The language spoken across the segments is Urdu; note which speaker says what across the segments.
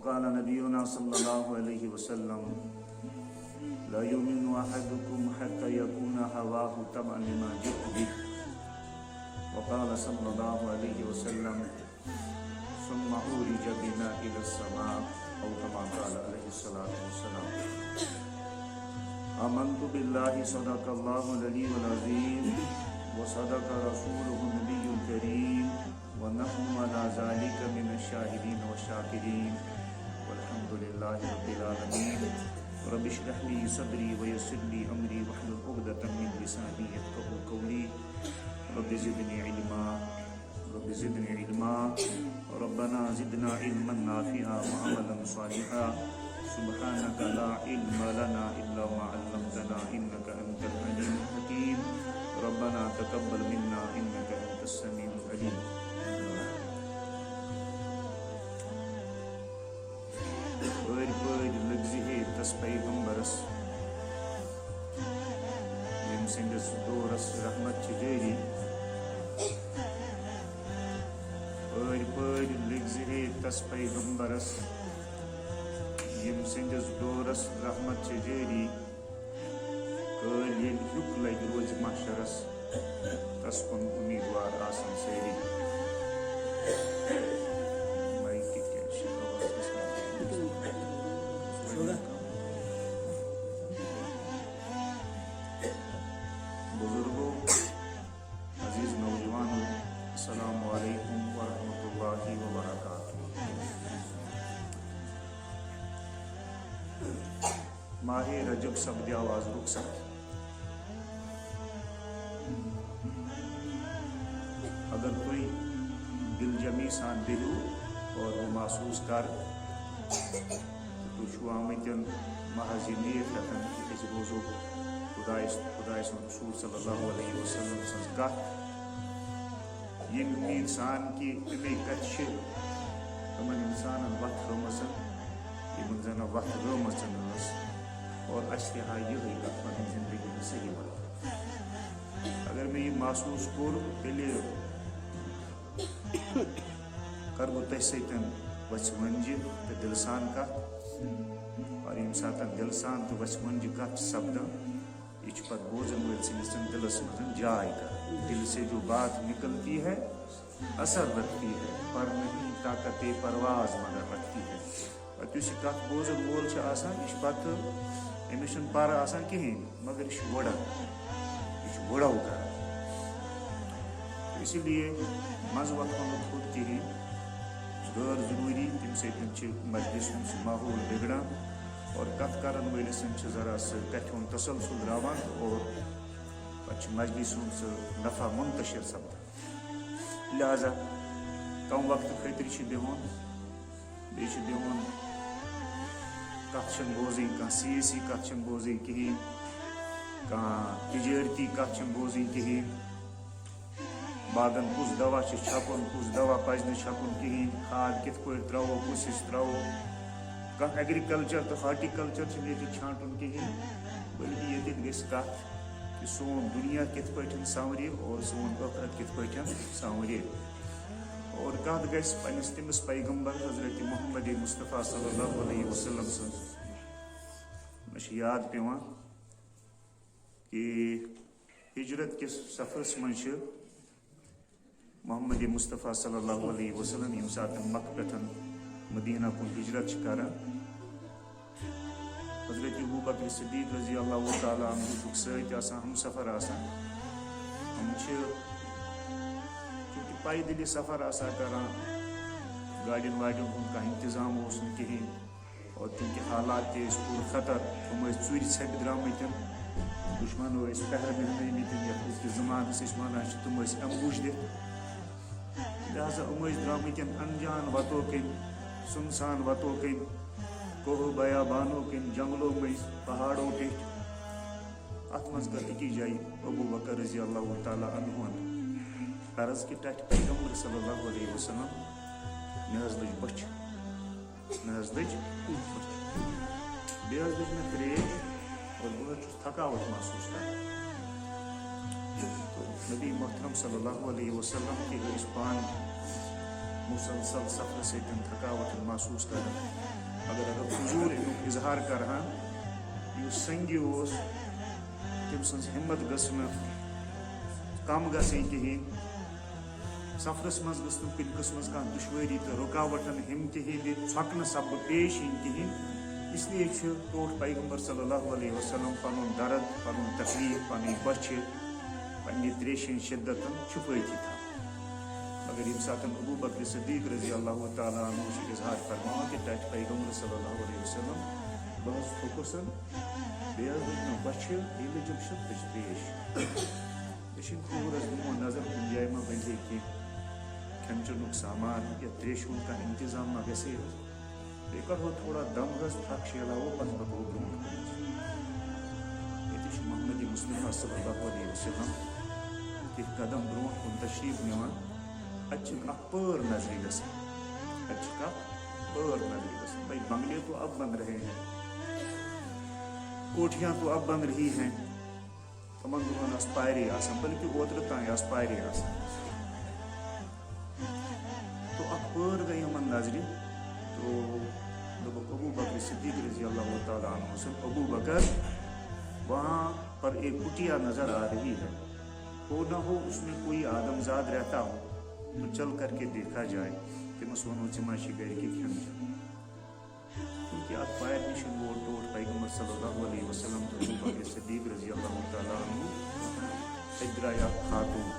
Speaker 1: وقال نبينا صلى الله عليه وسلم لا يؤمن أحدكم حتى يكون هواه تبعا لما جئت به. وقال صلى الله عليه وسلم ثم عرج بنا إلى السماء أو كما قال عليه الصلاة والسلام. آمنت بالله صدق الله العلي العظيم وصدق رسوله النبي الكريم ونحن على ذلك من الشاهدين والشاكرين والحمد لله رب العالمين. رب اشرح لي صدري ويسر لي أمري واحلل عقدة من لساني يفقهوا قولي. رب زدني علما رب زدني علما ربنا زدنا علما نافعا وعملا صالحا. سبحانك لا علم لنا إلا ما علمتنا إنك أنت العليم الحكيم. ربنا تقبل منا إنك أنت السميع العليم. تس پیغمبرس یم سندس دورس رحمت جاری لگزہ تس پیغمبرس یم سندس دورس رحمت جاری قل یل ہک لگ روز محشرس تس کن امیدوار آسن سیری. بزرگوں، عزیز نوجوانوں، السلام علیکم ورحمۃ اللہ وبرکاتہ. ماہ رجب سپدِ آواز رخصت. اگر کوئی دل جمی سان دلو اور وہ محسوس کر تو چھو آمتن محض نیت رکھن کہ اس روزو خدای سن رسول صلی اللہ علیہ وسلم سن کت یم انسان کی تمے کت تمن انسان وقت رمسن یمن زن وقت رمسن اور اشتہا یہ کت پن زندگی میں صحیح بات. اگر میں یہ محسوس کور تیلے کر بہ تہ سن وچ منجہ تو دل سان کت اور یم سات دل سان تو وچ منجہ کت سپدان یہ پتہ بوزن ول سندس دلس مزن جائے کر. دل سے جو بات نکلتی ہے اثر رکھتی ہے پر نہیں طاقت پرواز مگر رکھتی ہے. پتہ اس کت بوزن وول یہ پتہ امس پر آسان کہین مگر یہ وڑو کر. اسی لیے مز وقت خود کہین غیر ضروری تم سی مجلس ماحول بگڑان اور کت کرن ولس ذرا سہ کتھ ہند تسلسل راوان اور پتہ مجلس ہند سہ نفع منتشر سپدان. لہذا کم وقت خاطر دہن بیٚیہِ چھِ دِوان کتھ چھنہٕ بوزٕنۍ کانٛہہ سیٲسی کتھ چھنہٕ بوزٕنۍ کہیٖنۍ کانٛہہ تجٲرتی کتھ چھنہٕ بوزٕنۍ کہیٖنۍ باغن کُس دوا چھُ چھکُن کُس دوا پزِ نہٕ چھکُن کہیٖنۍ کھاد کِتھ پٲٹھۍ ترٛاوو کُس حصہٕ ترٛاوو کانٛہہ ایگریکلچر تو ہارٹیکلچر چھُنہٕ ییٚتہِ چھانٹُن کہیٖنۍ بلکہ ییٚتہِ گژھِ کتھ کہ سون دنیا کِتھ پٲٹھۍ سنورِ اور سون ٲخرت کِتھ پٲٹھۍ سنورِ. اور کتھ گژھِ پننس تٔمِس پیغمبر حضرت محمد مصطفیٰ صلی اللہ علیہ وسلم سٕنٛز. مےٚ چھُ یاد پیوان کہ ہجرت کس سفرس منٛز چھِ محمد مصطفیٰ صلی اللہ علیہ وسلم ییٚمہِ ساتہٕ مکہ پٮ۪ٹھ مدینہ کُن ہجرت چھِ کران حضرت ابوبکر صدیق رضی اللہ تعالیٰ عنہ چھُکھ سۭتۍ آسان ہم سفر آسان. ہم چھِ چونکہ پیدلی سفر آسان کران گاڑین واڑین ہُنٛد کانٛہہ انتظام اوس نہٕ کہیٖنۍ اور چونکہ حالات تہِ ٲسۍ پوٗرٕ خطر تِم ٲسۍ ژوٗرِ ژھٮ۪پہِ درٛامٕتۍ دُشمنو ٲسۍ پہرٕ بیٚہنٲومٕتۍ یتھ أزکِس زمانس أسۍ ونان چھِ تِم ٲسۍ ایمبوش دِتھ. لہذا یِم ٲسۍ درٛامٕتۍ انجان وتو کِنۍ سُنسان وتو کِنۍ کوہ بیابانو کِنۍ جنگلو مٔنٛزۍ پہاڑو پیٚٹھۍ. اتھ منٛز کٔر أکِس جایہِ ابوبکر رضی اللہ تعالیٰ عنہُن عرض کہ ٹٹھِ پیغمبر صلی اللہ علیہ وسلم مےٚ حظ لٔج بٔچھ بیٚیہِ حظ لٔج مےٚ ترٛیش اور بہٕ حظ چھُس تھکاوٹ محسوٗس کران. نبی محترم صلی اللہ علیہ وسلم کہ ٲسۍ پانہٕ مسلسل سفر سۭتۍ تھکاوٹ محسوٗس کران اگر فضوٗل امیُک اظہار کرہان یُس سنگی اوس تٔمۍ سٕنٛز ہمت گٔژھ نہٕ کم گژھٕنۍ کِہیٖنۍ سفرس منٛز گٔژھ نہٕ کُنہِ قٕسمٕچ کانٛہہ دُشوٲری تہٕ رُکاوٹن ہمتہِ ہِنٛدِ ژھۄکنہٕ سببہٕ پیش یِنۍ کِہیٖنۍ اس لیے چھُ ٹوٹھ پیغمبر صلی اللہ علیہ وسلم پنُن درد پنُن تکلیٖف پنٕنۍ بۄچھِ پننہِ تریشہِ ہٕنٛز شدتن چھُپٲیتھی تھاوان مگر ییٚمہِ ساتہٕ ابوٗ بکر صدیٖق رضی اللہ تعالیٰ عنہ چھُ اظہار فرماوان کہِ ٹچ پیغمبر صلی اللہ علیہ وسلم بہٕ حظ تھوٚکُسن بیٚیہِ حظ لٔج مےٚ بۄچھِ بیٚیہِ لٔجم شدتٕچ تریش مےٚ چھِنہٕ کھوٗر حظ دِمو نظر کُنہِ جایہِ ما بنہِ ہے کینٛہہ کھٮ۪ن چٮ۪نُک سامان یا تریشہِ ہُنٛد کانٛہہ انتظام ما گژھِ ہے حظ بیٚیہِ کڑہو تھوڑا دم حظ تھکھ شیلاوو پتہٕ پکو برونٛٹھ کُن ییٚتہِ چھُ محمد مصطفیٰ صلی اللہ علیہ وسلم کینٛہہ قدم برونٛٹھ کُن تشریٖف نِوان اتہِ چھِکھ اکھ پٲر نظرِ گژھان اتہِ چھِکھ اکھ پٲر نظرِ گژھان بھائی بنگلے تو اب بن رہے ہیں کوٹھیاں تو اب بن رہی ہیں تمن دۄہن آسہٕ پارے آسان بلکہِ اوترٕ تانۍ آسہٕ پارے آسان تو اکھ پٲر گٔے یِمن نظرِ تو دوٚپُکھ ابوٗ بکر صدیٖق رضی اللہ تعالیٰ عنہ سے ابوٗ بکر وہاں پر ایک کٹیا نظر آ رہی ہے ہو نہ ہو اس میں کوئی آدمزاد رہتا ہو تو چل کر کے دیکھا جائے تٔمِس وَنو ژٕ ما چھِ گرِ کہِ کھٮ۪ن چٮ۪ن کیونکہِ اتھ پارِ نِش ووت ٹوٹھ پیغمبر صلی اللہ علیہ وسلم تہٕ ابوٗ بکر صدیٖق رضی اللہ تعالیٰ عنہ اَتہِ درٛاے اکھ خاتوٗن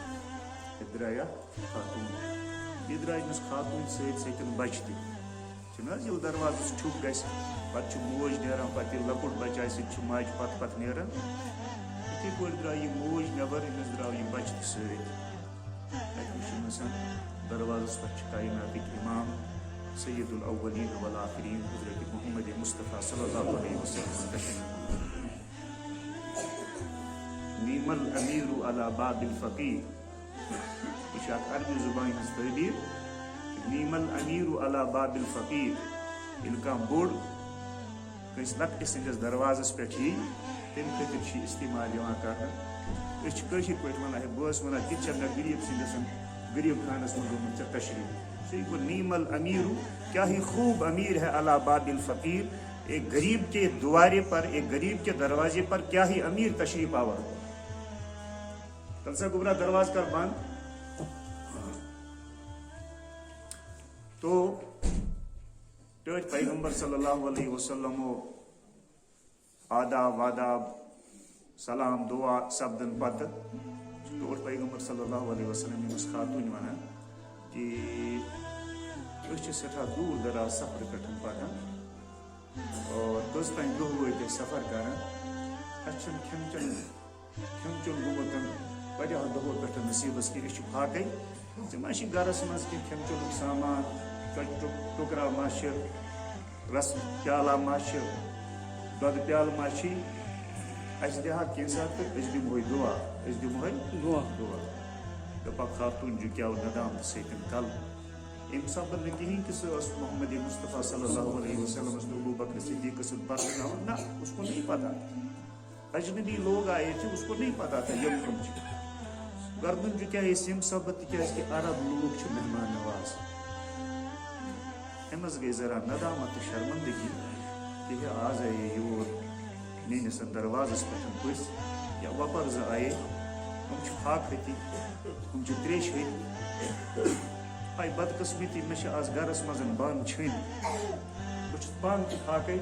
Speaker 1: بیٚیہِ درٛاے أمِس خاتوٗنۍ سۭتۍ سۭتۍ بچہِ تہِ چھُنہٕ حظ ییٚلہِ دروازس ٹھُک گژھِ پتہٕ چھُ موج نیران پتہٕ ییٚلہِ لۄکُٹ بچہٕ آسہِ چھُ ماجہِ پتہٕ نیران یِتھٕے پٲٹھۍ درٛاے یہِ موج نٮ۪بر أمِس درٛاو یہِ بچہِ تہِ سۭتۍ اتہِ وٕچھ أمِس دروازس پٮ۪ٹھ چھُ کایناتٕکۍ امام سید الاولین والآخرین حضرت محمد مصطفیٰ صلی اللہ علیہ وسلم نعم الامیر علی باب الفقیر یہ چھِ اکھ عربی زبانہِ ہٕنٛز تعبیٖر نعم الامیر علی باب الفقیر ییٚلہِ کانٛہہ بوٚڑ کٲنٛسہِ لۄکٹِس سٕنٛدِس دروازس پٮ۪ٹھ یی تمہِ خٲطرٕ چھِ استعمال یِوان کرنہٕ أسۍ چھِ کٲشِر پٲٹھۍ ونان ہے بہٕ ٲسٕس ونان تہِ چھا مےٚ غریٖب سٕنٛدِس غریٖب خانس منٛز اوٚنمُت ژےٚ تشریٖف سُہ گوٚو نعم الامیر کیا ہی خوب امیر ہے علی باب الفقیر ایک غریب کے دوارے پر ایک غریب کے دروازے پر کیا ہی امیر تشریف آور تلسا گبرا دروازہ کر بند تو ٹٲٹھۍ پیغمبر صلی اللہ علیہ وسلم آداب واداب سلام دعا سپدن پتہٕ ٹوٹھ پیغمبر صلی اللہ علیہ وسلم أمِس خاتوٗنۍ ونان کہِ أسۍ چھِ سٮ۪ٹھاہ دوٗر دراز سفرٕ پٮ۪ٹھ پکان اور کٔژ تانۍ دۄہ وٲتۍ أسۍ سفر کران اَسہِ چھُنہٕ کھٮ۪ن چٮ۪ن گوٚمُت واریاہو دۄہو پٮ۪ٹھ نصیٖبس کہِ أسۍ چھِ فاقے ژےٚ ما چھِ گرس منٛز کینٛہہ کھٮ۪ن چٮ۪نُک سامان ژۄچہِ ٹُکرا ما چھِ رس پیالہ ما چھِ دۄدٕ پیالہٕ ما چھِ اَسہِ دِہا کینٛژھا تہٕ أسۍ دِمہوے دعا دوٚپکھ خاتوٗن جُکیٛاو ندامتہٕ سۭتۍ کلہٕ أمۍ سپُد نہٕ کِہینۍ کہِ سۄ ٲس محمد مصطفیٰ صلی اللہ علیہ وسلمس تہٕ ابوٗ بکر صدیٖقس سۭتۍ پرزناوان نہ اس کو نہیں پتا اجنبی لوگ آئے تھے اس کو نہیں پتا تھا یِم کٕم چھِ گردن جُکیٛاے أسۍ ییٚمہِ سببہٕ تِکیٛازِ کہِ عرب لوٗکھ چھِ مہمان نواز أمِس گٔے ذرا ندامت تہٕ شرمندگی کہِ ہے آز آیے یور میٲنِس دروازس پٮ۪ٹھ پٔژھۍ یا وۄپر زٕ آیے ہُم چھِ فاقہٕ ہُم چھِ تریشہِ ہٕتۍ آے بدقٕسمتی مےٚ چھِ آز گرس منٛز بانہٕ چھٔنۍ بہٕ چھُس پانہٕ تہِ فاقے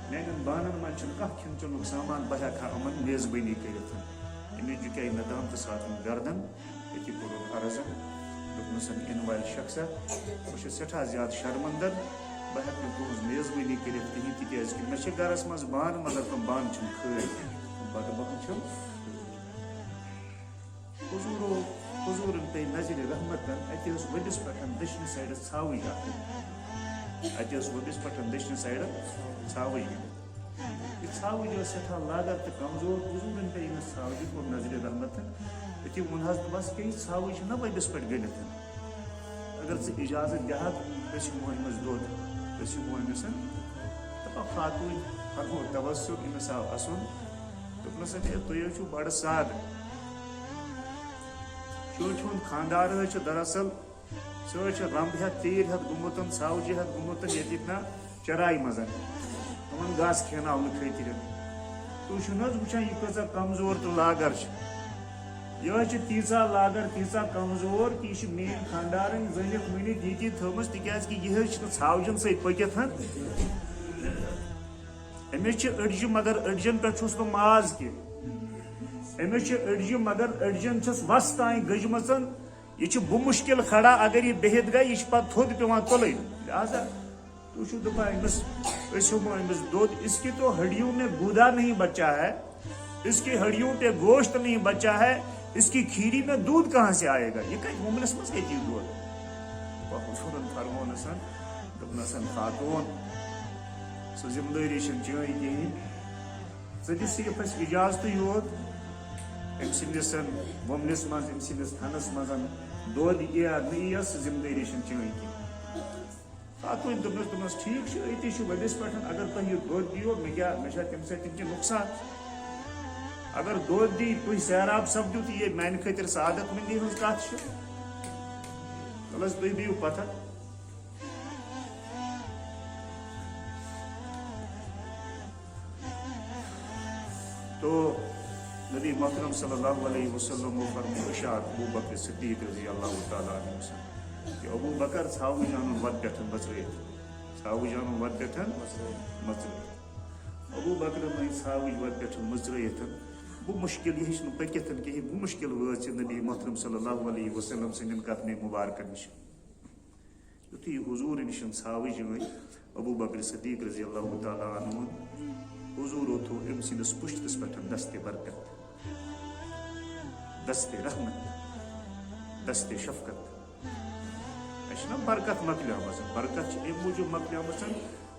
Speaker 1: میانٮ۪ن بانن منٛز چھُنہٕ کانٛہہ کھٮ۪ن چٮ۪نُک سامان بہٕ ہٮ۪کہٕ ہا یِمن میزبٲنی کٔرِتھ أمِس جُکیٛاے ندامتہٕ ساتہٕ گردن أتی کوٚرُن عرضن دوٚپنس یِنہٕ والہِ شخصا بہٕ چھُس سٮ۪ٹھاہ زیادٕ شرمندر بہٕ ہٮ۪کہٕ نہٕ تُہنٛز میزبٲنی کٔرِتھ کِہینۍ تِکیٛازِ کہِ مےٚ چھِ گرس منٛز بانہٕ مگر تِم بانہٕ چھِنہٕ خٲلۍ بتہٕ بانہٕ چھِم حضوٗرن پیٚیہِ نظرِ رحمتن اتہِ ٲس ؤبِس پٮ۪ٹھ دٔچھنہِ سایڈٕ ژھاوٕج اکھ یہِ ژھاوٕج ٲس سٮ۪ٹھاہ لاگت تہٕ کمزور حضوٗرن پیٚیہِ أمِس ژھاوجہِ کوٚر نظرِ رحمتن أتی ووٚن حظ دوٚپس کہِ یہِ ژھاوٕج چھِ نہ ؤبِس پٮ۪ٹھ گٔنِتھ اگر ژٕ اِجازت دِہکھ أسۍ ہٮ۪مو أمِس دۄد أسۍ ہٮ۪مو أمِس دپکھ خاتوٗنۍ فرمو توسُر أمِس آو اَسُن دوٚپنس ہے تُہۍ حظ چھِو بڑٕ سادٕ شُرۍ ہُنٛد خانٛدار حظ چھُ دراصل سہ رمب ہتھ تیر ہتھ گومت ساوجی ہتھ گومت یہ نا چرائی مز تمن گاس کھینا خاطر تھی وچان یہ کۭژاہ کمزور تو لاگر یہ تیژا لاگر تیژا کمزور کہ یہ مین خاندارن زنت ونت یہ تھمس تکیاز کہ یہ ژھاوجن ست پکت امس اڑجہ مگر اڑجن پہ چھس نہ ماز کی امس اڑجہ مگر اڑجن چھس وس تان گجمژ یہ بمشکل کھڑا اگر یہ بہت گئی یہ پہ تھود پیوان تلن لہذا تھی دپان امس ہمو امس دودھ اس کی تو ہڈیوں میں گودا نہیں بچا ہے اس کی ہڈیوں پہ گوشت نہیں بچا ہے اس کی کھیری میں دودھ کہاں سے آئے گا یہ کہیں مومنس مز کیا چیز دودھ حضور فرمون دپن خاتون سو ذمہ داری چین کہین ثہ صرف اس اجازت یوت ام سندس ومنس مز ام سندس تھنس مز دود یا نی سہ ذمہ داری چین کہین خاتون دپنس ٹھیک اتی ولس پہ اگر تہ یہ دود دیو مے تم سی نقصان اگر دود دی تھی سیراب سپدو تو یہ میانہ خاطر سعادت مندی ہز کت چلس تھی دیو پتہ تو نبی محترم صلی اللہ علیہ وسلم فرمو ارشاد ابو بکر صدیق رضی اللہ تعالیٰ عنہ کہ ابو بکر ژھاو جان وت پہ مچرت ژھاو جان وت پہ مچرت ابو بکر نئی ژھاو وت پہ مچرت بہ مشکل یہ نا پکت کہیں بہ مشکل وٲژ نبی محترم صلی اللہ علیہ وسلم سندین قدمے مبارکن نش یتھے حضور نشن ژھاوج گئی ابو بکر صدیق رضی اللہ تعالیٰ عنہ حضور تھو ام سندس پشتس پہ دست برکت دست رحمت دست شفقت اچھا برکت مکلیام برکت ام موجود مکلیام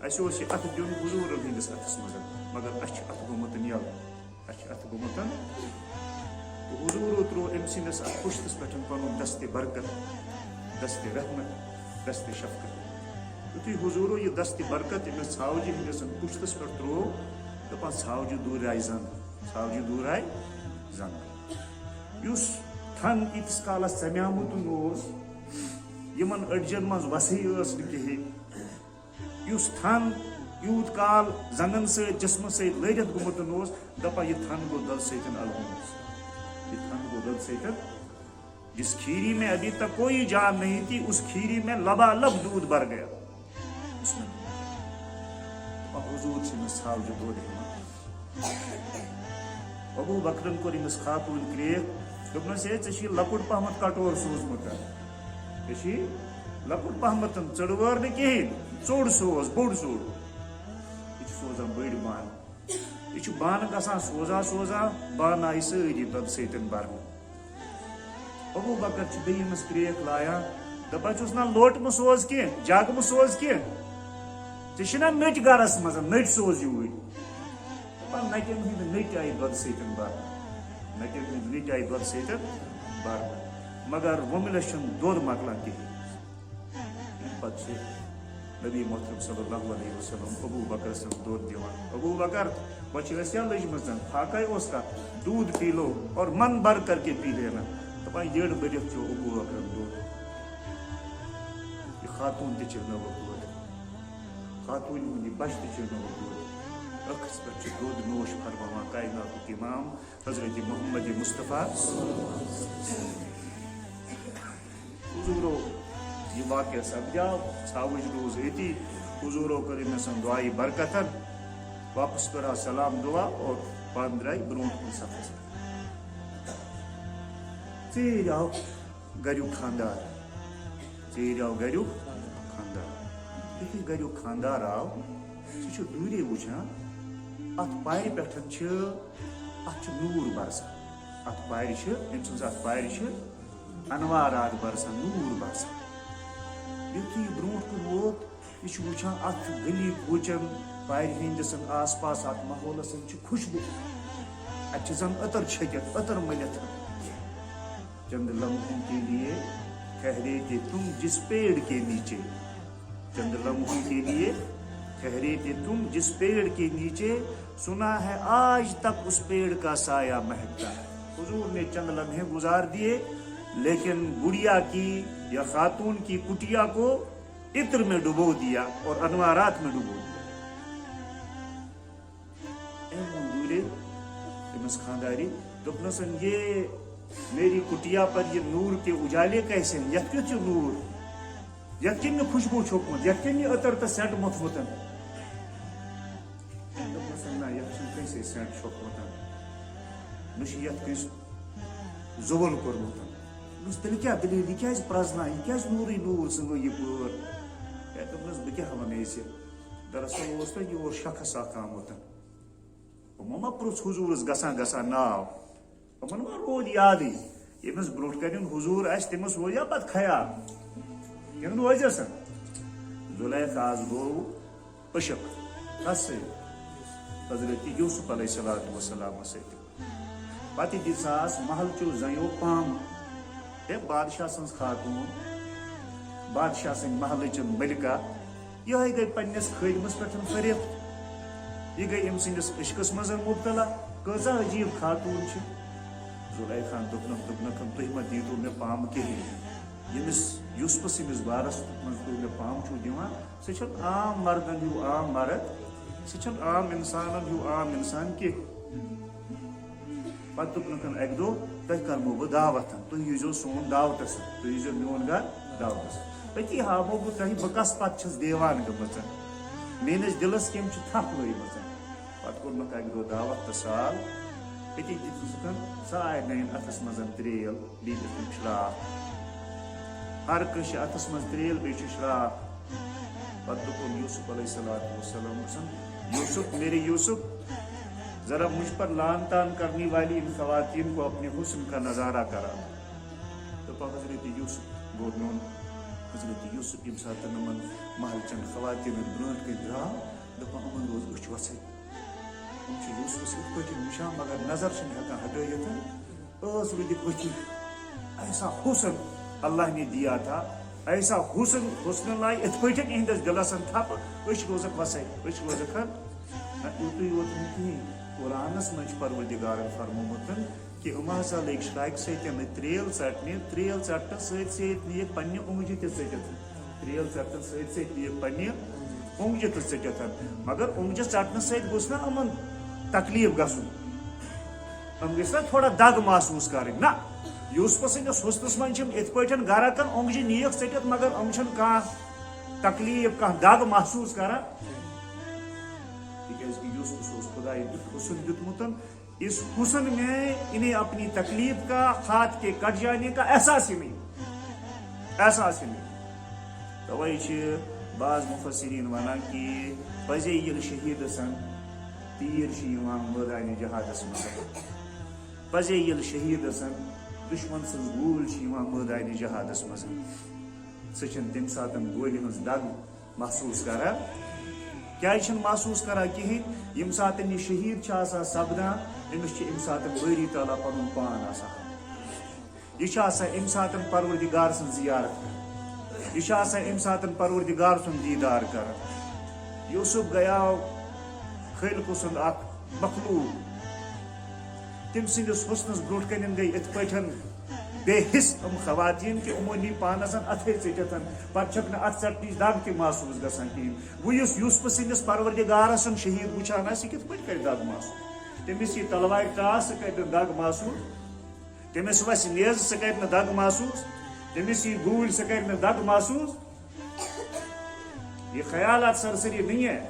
Speaker 1: اس ات دن حضور ہندس اتس مز مگر اس ات گومت یل ات گومت تو حضور ترو ام سندس ات پشتس پہ پن دست برکت دست رحمت دست شفقت یتھے حضور یہ دست برکت امس ژھاوجہ ہندس پشتس پہ ترو دپان ژھاوجہ دور آئی زنگ ژھاوجہ دور آئی زنگ اس تھن یتس کالس ژمیامت یمن اڑجن مز وسیع کہین اس تھن یوت کال زنگن ست جسم ست لرت گومت دپان یہ تھن گو دل سن الگ یہ تھن گو دل سن جس کھیری میں ابھی تک کوئی جان نہیں تھی اس کھیری میں لبالب دودھ بھر گیا اس میں حضور سے ژھاوجہ دود ابو بکرن کور امس خاتون کریک دپنس ہے ژے لکٹ پہمت کٹور سوزمت ژے لکٹ پہمت ژڑوار نہ کہین ژوڑ سوز بوڑ ژوڑ یہ سوزان بڑ بان یہ بان گسان سوزا سوزا بان آئی ساری دود ستن برن ابو بکر بیمس کریک لایا دپان چھس نا لوٹ مہ سوز کی جگ مہ سوز کی ژےنا نٹ گرس مز نٹ سوز یور دپان نٹن ہند نٹ آئی دود ستن برن نٹن ہند نٹ آئی دود ستن برن مگر وملس دود مکلان کہین پتہ نبی محترم صلی اللہ علیہ وسلم ابو بکر سن دود دیوان ابو بکر بچس یا لجمز پھاکے اس کا دودھ پی لو اور من بھر کر کے پی لینا دپان یڑ برت چو ابو بکر دود یہ خاتون تہ چنو دود خاتون ہند بچ تہ چنو دود اخس پہ دود نوش فرماوان کائنات امام حضرت محمد مصطفیٰ حضورو یہ واقعہ سپدیو ژھاوج روز اتی حضورو کر امس دعائی برکتن واپس کرا سلام دعا اور پان درائے برونٹ کن سفر ژیر آو گریو خاندار ژیر آو گریو خاندار یتھے گریو خاندار آو سہ دوری وچھان ات پارِ پہ ات نور برسان ات پارِ ام سز ات پارِ انوارات برسان نور برسان یتھے یہ برونٹ کن ووت یہ وچھان ات گلی کوچن پارِ ہندس آس پاس ات ماحولس خوشبو ات زن عطر چھکت عطر ملت چند لمحوں کے لیے ٹھہرے تھے تم جس پیڑ کے نیچے چند لمحوں کے لیے ٹھہرے تھے تم جس پیڑ کے نیچے سنا ہے آج تک اس پیڑ کا سایہ مہکتا ہے حضور نے چند لمحے گزار دیے لیکن گڑیا کی یا خاتون کی کٹیا کو عطر میں ڈبو دیا اور انوارات میں ڈبو دیا. اے مندورے تمس خانداری دپنسن یہ میری کٹیا پر یہ نور کے اجالے کیسے ہیں؟ یت کیُتھ نور، یت کن خوشبو چھوکمت، یت کن عطر تو سینٹ موتھمت. دپنسن نہ یت کیسے سینٹ چھوکمت، نہ یت کس زول کورمت. تیل کیا دلیل، یہ کیا پرزنا، یہ کیا نورے نور سنگو یہ پور. دپنس بہ کیا ون دراصل اس یہ شخص اخ آمت. ما پرٛژھ حضورس گژھان گژھان ناو، تمن ما رود یادٕے. ییٚمِس برونٛٹھ کَنٮ۪ن حضوٗر آسہِ تٔمِس روزیا پتہٕ خیال کِنہٕ روزٮ۪س. زُلیخاہس گوٚو عشق کس سۭتۍ؟ حضرت یوسف علیہ الصلوۃ والسلام سۭتۍ. پتہٕ دِژاس محلچو زنیو پامہٕ. ہے بادشاہ سٕنٛز خاتوٗن، بادشاہ سٕنٛدِ محلٕچ ملکہ، یِہے گٔے پننِس خٲدمس پٮ۪ٹھ فریفت. یہ گئی أمۍ سٕنٛدِس عشقس منٛز مبتلا. کۭژاہ عجیٖب خاتوٗن چھِ. زُلیخاہن دوٚپنکھ تُہۍ ما دیٖتو مےٚ پامہٕ کِہیٖنۍ. ییٚمِس یوسفہٕ سٕنٛدِس بارس منٛز تُہۍ مےٚ پامہٕ چھِو دِوان، سُہ چھُنہٕ عام مردن ہیوٗ عام مرد، سُہ چھُنہٕ عام انسانن ہیوٗ عام انسان کینٛہہ. پتہٕ دوٚپنکھ اکہِ دۄہ تۄہہِ کرمو بہٕ دعوت، تُہۍ ییٖزیو سون دعوتس، تُہۍ ییٖزیو میون گرٕ دعوتس. تٔتی ہاوو بہٕ تۄہہِ بہٕ کس پتہٕ چھس دیوان گٔمٕژ، میٲنِس دِلس کٔمۍ چھِ تھپھ لٲجمٕژ. پتہٕ کوٚرنکھ اکہِ دۄہ دعوت تہٕ سال. أتی دِژٕکھ سارنٕے اتھس منٛز تریل، بیٚیہِ دِژٕکھ شراکھ. ہر کٲنٛسہِ چھِ اتھس منٛز تریل بیٚیہِ چھِ شراکھ. پتہٕ دوٚپُن یوسف علیہ الصلوۃ والسلام، یوسف میرے یوسف، ذرا مجھ پر لان تان کرنے والی ان خواتین کو اپنے حسن کا نظارہ کرا. دپا حضرت یوسف گوٚو میون حضرت یوسف ییٚمہِ ساتہٕ یِمن محلچن خواتیٖنن برٛونٛٹھ کَنۍ درٛاو، دپان یِمن روز أچھ وژھٕے. یِم چھِ یوسفس یِتھ پٲٹھۍ وٕچھان مگر نظر چھِنہٕ ہٮ۪کان ہٹٲیِتھ. ٲس روٗدِکھ ؤتھِتھ. ایسا حسن اللہ نے دیا تھا، ایسا حسن لائے یِتھ پٲٹھۍ یِہنٛدِس دِلس تھپھ، أچھ روزکھ وژھٕے، أچھ روزکھ نہ یُتُے یوت نہٕ کِہیٖنۍ. قرآنس منٛز چھُ پروردگارن فرمومُت کہ یِم ہسا لٔگۍ شراکہِ سۭتۍ تریل ژٹنہِ. تریل ژٹنہٕ سۭتۍ سۭتۍ نِیَکھ پننہِ اوٚنگجہِ تہِ ژٔٹِتھ. تریل ژٹنہٕ سۭتۍ سۭتۍ نِیَکھ پننہِ اوٚنگجہِ تہِ ژٔٹِتھ. مگر اوٚنگجہِ ژٹنہٕ سۭتۍ گوٚژھ نہ یِمن تکلیف گژھُن، یِم گٔژھۍ نہ تھوڑا دگ محسوٗس کرٕنۍ. نہ، یوسفس سٕنٛدِس حُسنس منٛز چھِ یِم یِتھ پٲٹھۍ گرکن اوٚنگجہِ نِیَکھ ژٔٹِتھ مگر یِم چھِنہٕ کانٛہہ تکلیف کانٛہہ دگ محسوٗس کران. تِکیٛازِ کہ یوسفس اوس خدایہِ تیُتھ حسن دیُتمُت، اس حسن میں انہیں اپنی تکلیف کا، ہاتھ کے کٹ جانے کا احساس ہی نہیں. توے چھِ بعض مفسرین ونان کہ پزے ییٚلہِ شہیٖدسن تیٖر چھِ یِوان مٲدانہِ جہادس منٛز، پزے ییٚلہِ شہیٖدسن دُشمن سٕنٛز گوٗلۍ چھِ یِوان مٲدانہِ جہادس منٛز، سُہ چھِنہٕ تمہِ ساتہٕ گولہِ ہٕنٛز دگ محسوٗس کران. کیٛازِ چھِنہٕ محسوٗس کران کِہیٖنۍ؟ ییٚمہِ ساتہٕ یہِ شہیٖد چھُ آسان سپدان، أمِس چھُ اَمہِ ساتہٕ بٲری تعالیٰ پنُن پان آسان. یہِ چھُ آسان اَمہِ ساتہٕ پروردگار سٕنٛز زیارت کران، یہِ چھُ آسان اَمہِ ساتہٕ پروردگار سُنٛد دیٖدار کران. یوسف گیاو خٲلقہٕ سُنٛد اکھ مخلوق، تٔمۍ سٕنٛدِس حُسنس برونٛٹھ کَنٮ۪ن گٔے یِتھ پٲٹھۍ بے حِص یِم خواتیٖن کہ یِمو نی پانس اتھے ژٔٹِتھ، پتہٕ چھکھ نہٕ اتھ ژٹنٕچ دگ تہِ محسوٗس گژھان کِہیٖنۍ. وۄنۍ یُس یوسفہٕ سٕنٛدِس پروردگارس شہیٖد وٕچھان آسہِ، یہِ کِتھ پٲٹھۍ کرِ دگ محسوٗس؟ تٔمِس یی تلوارِ ٹاس، سُہ کرِ نہٕ دگ محسوٗس. تٔمِس وسہِ نیزٕ، سُہ کرِ نہٕ دگ محسوٗس. تٔمِس یی گوٗلۍ، سُہ کرِ نہٕ دگ محسوٗس. یہ خیالات سرسری نہیں ہے،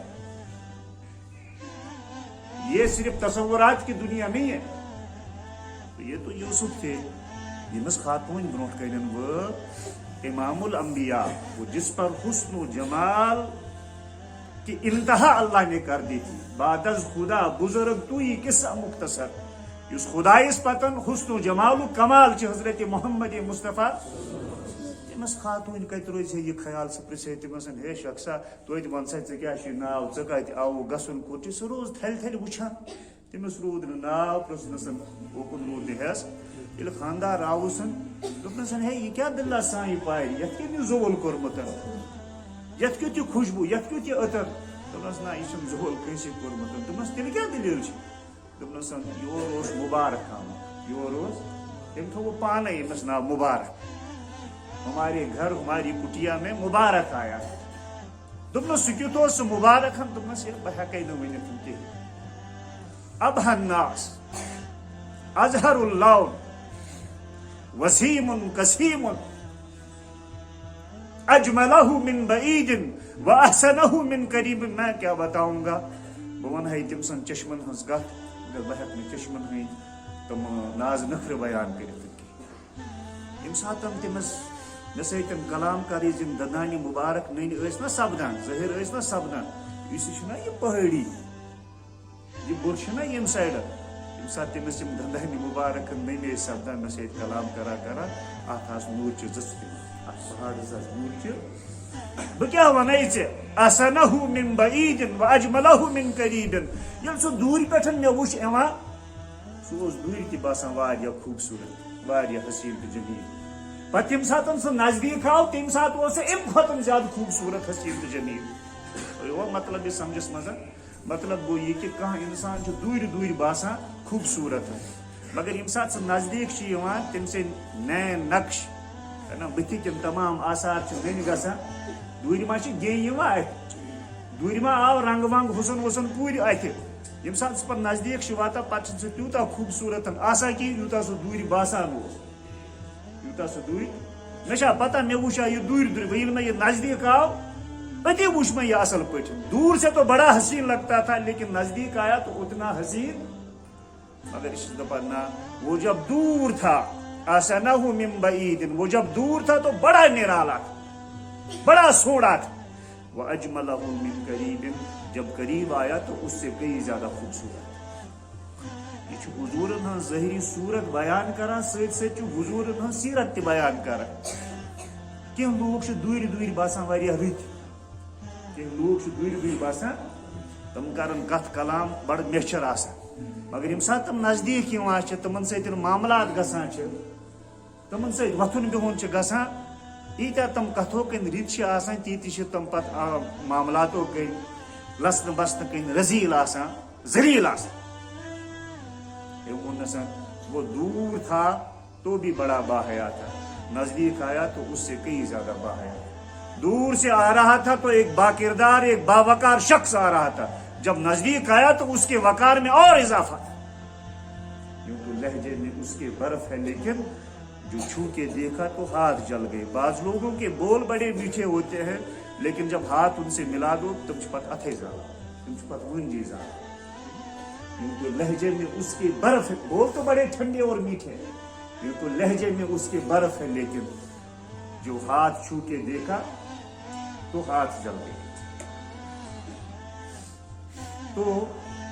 Speaker 1: یہ صرف تصورات کی دنیا نہیں ہے. تو یہ تو یوسف تھے ییٚمِس خاتوٗن برونٛٹھ کَنٮ۪ن وٲژ امام الانبیاء، وہ جس پر حسن و جمال کی انتہا اللہ نے کر دی تھی. بعد از خدا بزرگ تو یہ قصہ مختصر، یُس خدایس پتن حسن و جمال و کمال چھِ حضرت محمد مصطفیٰ. تٔمِس خاتوٗن کتہِ روزِ ہے یہِ خیال؟ سُہ پرژھِ ہے تٔمِس ہے شخصا توتہِ وَن سا ژےٚ کیٛاہ چھُے ناو، ژٕ کتہِ آوُکھ، گژھُن کوٚت چھُ؟ سُہ روز تھلہِ تھلہِ وٕچھان. تٔمِس روٗد نہٕ ناو پرٛژھنَس، اوکُن روٗد نہٕ ہٮ۪س. ییٚلہِ خانٛدار آوُسن دوٚپنَسن ہے یہِ کیٛاہ دٔلیٖلہ سانہِ پارِ، یتھ کیٛاہ یہِ زول کوٚرمُت، یتھ کیُتھ یہِ خوشبوٗ، یتھ کیُتھ یہِ عطر؟ دوٚپنَس نہ یہِ چھُنہٕ زول کٲنٛسے کوٚرمُت. دوٚپنَس تیٚلہِ کیٛاہ دٔلیٖل چھِ؟ دوٚپنَس یور اوس مُبارک آمُت، یور اوس تم تھو وہ پانے امس ناو مبارک، ہمارے گھر ہماری کٹیا میں مبارک آیا. دپنس سہ کیُتھ اوس سہ مبارک ہن؟ دپنس یہ بہ ہیکے نہ ؤنِتھ کہین. ابہى الناس اظہر اللون وسیم کسیم اجملہ من بعید واحسنہ من قریب. میں کیا بتاؤں گا، بہ ون ہے تم سن چشمن ہز کت، مگر بہ ہیک نہ چشمن ہند تم ناز نخر بیان کرت. یم ساتن تمس مے سن کلام کاری زم ددانہ مبارک نن ٲسۍ نا سپدان، ظٲہر ٲسۍ نا سپدان، یُس یہ چھُ نا یہ پہاڑی یہ بُر چھُ نا یم سایڈ، یم سات تمس یم ددانہ مبارک نن ٲسۍ سپدان مے سۭتۍ کلام کران اتھ آس نور چہ زٕ اتھ پہاڑس آس نور چہ. بہ کیا ونے ژےٚ احسنہ من بعید واجملہ من قریب. ییٚلہِ سُہ دوٗرِ پٮ۪ٹھ مےٚ وُچھ یِوان سُہ اوس دوٗرِ تہِ باسان واریاہ خوٗبصوٗرت، واریاہ حسین تہٕ جمیٖل. پتہٕ ییٚمہِ ساتہٕ سُہ نزدیٖک آو تمہِ ساتہٕ اوس سُہ امہِ کھۄتہٕ زیادٕ خوٗبصوٗرت حسین تہٕ جمیٖل. وہ مطلب یہ سمجھس مزہ، مطلب گو یہ کہ کانٛہہ انسان چھُ دوٗرِ دوٗرِ باسان خوٗبصوٗرت، مگر ییٚمہِ ساتہٕ سُہ نزدیٖک چھُ یِوان تٔمۍ سٕنٛدۍ نین نقش بٕتھِ تِم تمام آثار چھِ نٔنۍ گژھان. دوٗرِ ما چھِ گیٚنۍ یِوان اتھِ، دوٗرِ ما آو رنٛگ ونٛگ حُسن وُسن پوٗرٕ اتھِ. ییٚمہِ ساتہٕ سُہ پتہٕ نزدیٖک چھُ واتان پتہٕ چھُنہٕ سُہ تیوٗتاہ خوٗبصوٗرت آسان کینٛہہ یوٗتاہ سُہ دوٗرِ باسان اوس. یوٗتاہ سُہ دوٗرِ مےٚ چھا پتہ مےٚ وُچھا یہ دوٗرِ دوٗرِ، ییٚلہِ مےٚ یہ نزدیٖک آو اتی وُچھ میں یہ اصل پٲٹھۍ. دور سے تو بڑا حسین لگتا تھا لیکن نزدیک آیا تو اتنا حسین. مگر اس دپان نا وہ جب دور تھا احسنہ من بعید، وہ جب دور تھا تو بڑا نرالا تھا، بڑا سوڑا تھا. واجملہ من قریب، جب قریب آیا تو اس سے کئی زیادہ خوبصورت. یہ حضورن ہن ظاہری صورت بیان کران، سۭتۍ سۭتۍ حضورن ہن سیرت تہ بیان کران. کینٛہہ لوگ چھِ دوٗرِ دوٗرِ باسان واریاہ رٕتۍ، کینٛہہ لوگ چھِ دوٗرِ دوٗرِ باسان تم کرن کتھ کلام بڑٕ میچھر آسان، مگر ییٚمہِ ساتہٕ تم نزدیٖک یِوان چھِ تمن سۭتۍ معاملات گژھان چھِ، تمن سۭتۍ وۄتھُن بِہُن چھُ گژھان، ییٖتیاہ تم کتھو کِنۍ رٕتۍ چھِ آسان تیٖتہِ چھِ تم پتہٕ معاملاتو کِنۍ لسنہٕ بسنہٕ کِنۍ رزیٖل آسان، ذلیٖل آسان. وہ دور تھا تو بھی بڑا باحیا تھا، نزدیک آیا تو اس سے کئی زیادہ باحیا. دور سے آ رہا تھا تو ایک باکردار ایک باوقار شخص آ رہا تھا، جب نزدیک آیا تو اس کے وقار میں اور اضافہ تھا. یوں تو لہجے میں اس کے برف ہے لیکن جو چھو کے دیکھا تو ہاتھ جل گئے. بعض لوگوں کے بول بڑے میٹھے ہوتے ہیں لیکن جب ہاتھ ان سے ملا دو تم چھپت اتھے زال، تم چھپت ونجی زال. یوں تو لہجے میں اس کے برف ہے، بول تو بڑے ٹھنڈے اور میٹھے، یوں تو لہجے میں اس کے برف ہے لیکن جو ہاتھ چھو کے دیکھا تو ہاتھ جل گئے. تو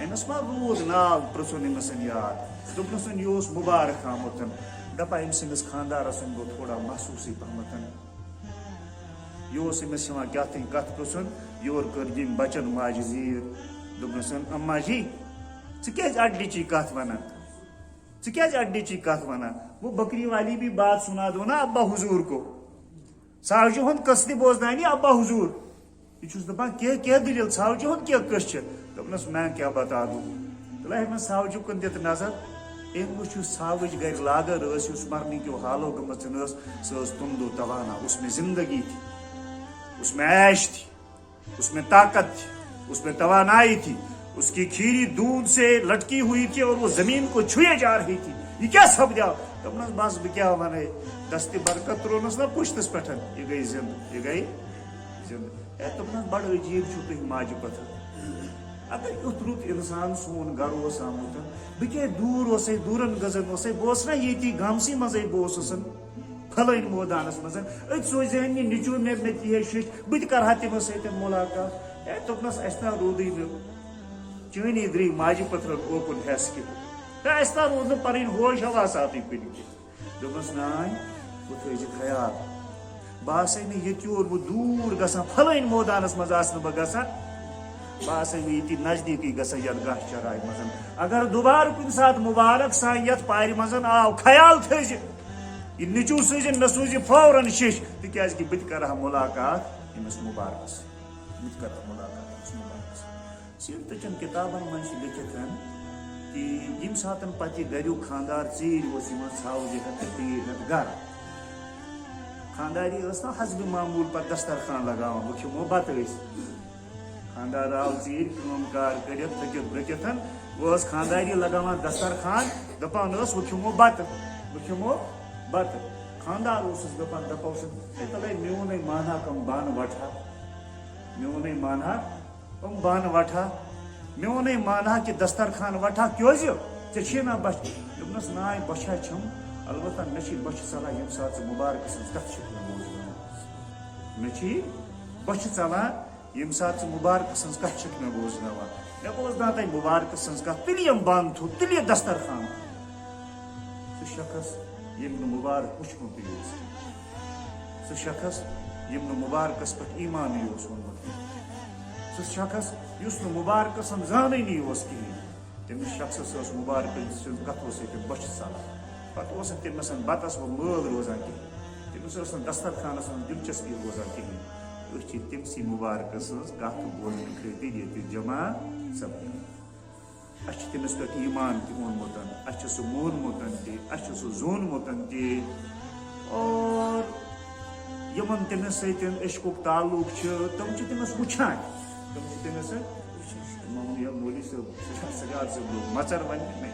Speaker 1: امس ما روٗد ناو پرژھُن أمِس یاد، دوٚپنَسن یہِ اوس مُبارک آمُت. دپا أمۍ سٕنٛدِس خانٛدارَس گوٚو تھوڑا محسوٗسٕے پہمتھ، یہِ اوس أمِس یِوان کیٛاہ تانۍ کتھ پرژھُن. یورٕ کٔر ییٚمۍ بچن ماجہِ زیٖر، دوٚپنَسن اما جی ژٕ کیٛازِ اڈٕچی کتھ ونان، ژٕ کیٛازِ اڈٕچی کتھ ونان. وہ بکری والی بھی بات سنا دو نا ابا حضور کو، ساوجہِ ہُنٛد قصہٕ تہِ بوزناونہِ ابا حضور. یہ چھُس دپان کیٛاہ دٔلیٖل ساوجہِ ہُنٛد کیٛاہ قصہٕ چھُ. دوٚپنَس میں کیا بتا دوں. تُلہٕ مےٚ ساوجہِ کُن دِتھ نظر، أمۍ وٕچھ یُس ساوٕج گرِ لاگٕر ٲس، یُس مرنہٕ کیو حالو گٔمٕژ ٲس، سۄ ٲس تُندو توانا. اس میں زندگی تھی، اس میں عیش تھی، اس میں طاقت تھی، اس میں توانائی تھی. اس کی کھیری دودھ سے لٹکی ہوئی تھی اور وہ زمین کو چھوئے جا رہی تھی. یہ کیا سپدیو. دوٚپنَس بس بہٕ کیٛاہ ونے، دستہِ برکت ترٛوونَس نا پُشتس پٮ۪ٹھ، یہِ گٔے زنٛدٕ، یہِ گٔے زنٛدٕ. دوٚپنَس بڑٕ عجیٖب چھُو تُہۍ ماجہِ پتھر. اگر یُتھ رُت انسان سون گھر اوس آمُت، بہٕ کیٛازِ دوٗر اوسے، دوٗرن گٔژھن اوسے، بہٕ اوسُس نا ییٚتی گامسٕے منٛزٕے بہٕ اوسُس پھلٲنۍ مٲدانس منٛز، أتۍ سوزہن یہِ نیٚچوٗ مےٚ تہِ ہے شُش، بہٕ تہِ کرٕ ہا تِمن سۭتۍ مُلاقات. دوٚپنَس اَسہِ نا روٗدٕے نہٕ چٲنی درٛے ماجہِ پتھرن اوکُن حٮ۪س کینٛہہ، اَسہِ نا روٗد نہٕ پنٕنۍ ہوش حواساتٕے کُنہِ کینٛہہ. دوٚپمَس نانۍ وۄنۍ تھٲیزِ خیال، بہٕ آسے نہٕ ییٚتہِ یور بہٕ دوٗر گژھان، پھلٲنۍ مٲدانس منٛز آسہٕ نہٕ بہٕ گژھان، بہٕ آسے نہٕ ییٚتی نزدیٖکٕے گژھان یتھ گاہ چراے منٛز. اگر دوبارٕ کُنہِ ساتہٕ مُبارک سان یتھ پارِ منٛز آو، خیال تھٲیزِ یہ نیٚچوٗ سوٗزِن مےٚ سوٗزِ فوراً شِش، تِکیٛازِ کہِ بہٕ تہِ کرٕ ہا مُلاقات أمِس مُبارکس سۭتۍ، بہٕ تہِ کرٕ ہا مُلاقات أمِس مُبارکس سۭتۍ. سیٖرتہٕ چٮ۪ن کِتابن منٛز چھِ لیکھِتھ کہ یم ساتن پتہ گریو خاندار ژیر ژھاوجہ ہتھ تو تیر ہتھ گر خانداری نا حسب معمول پتہ دسترخان لگاوان وہ کھمو بتہ خاندار آو ژیر کام کار کرت تھکت برکت وہ خانداری لگاوان دسترخان دپان وہ کھمو بتہ خاندار دپان دپوس تلے میونے مانا کم بان وٹھا میونے مانا کم بان وٹھا میونے مانا کہ دسترخان وٹھا کیوں ژے نا بچ دس نائ بچھا چھم البتہ مے بچ ژلان یم سات مبارک سن کت مے بچ ژلان یم سات مبارک سن کت مے بوزناوان مے بوزنا تھی مبارک سن کت تیل یم بان تھو تیل یہ دسترخان سہ شخص یم مبارک وچمت سہ شخص یم مبارکس پہ ایمان اونمت سہ شخص اس مبارک سن زاننی کہین تمس شخصس مبارک سن کتو ستم بچ ژلان پتہ تمس بتس وہ مل روزان کہین تمس دسترخانس من دلچسپی روزان کہین تمسی مبارک سن کت بولنے خاطر یہ جمع سپدان تمس پہ ایمان اونمت سہ مونمت تہ سہ زونمت اور یمن تمس ستن عشقک تعلق تم تمس وچھان تمس مولوی صاحب سجاد صاحب مچر ون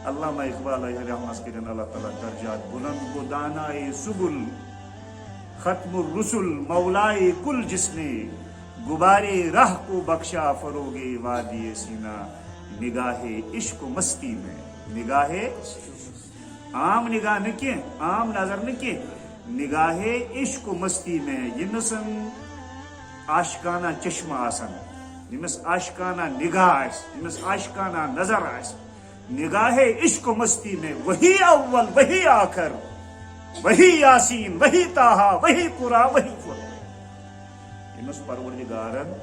Speaker 1: علامہ اقبال رحمس کرن اللہ تعالیٰ درجات بلند گو دانائے سبل ختم الرسل مولائے کل جس نے غبارے راہ کو بخشا فروغ وادی سینا نگاہ عشق و مستی میں نگاہ عام نگاہ نہ عام نظر نہ نگاہ عشق و مستی میں ینسن عاشقانہ چشمہ آسن یمس عاشقانہ نگاہ یمس عاشقانہ نظر نگاہ عشق و مستی میں وہی اول وہی آخر وہی یاسین وہی طٰہٰ وہی قرآن وہی فرقان یمس پروردگارن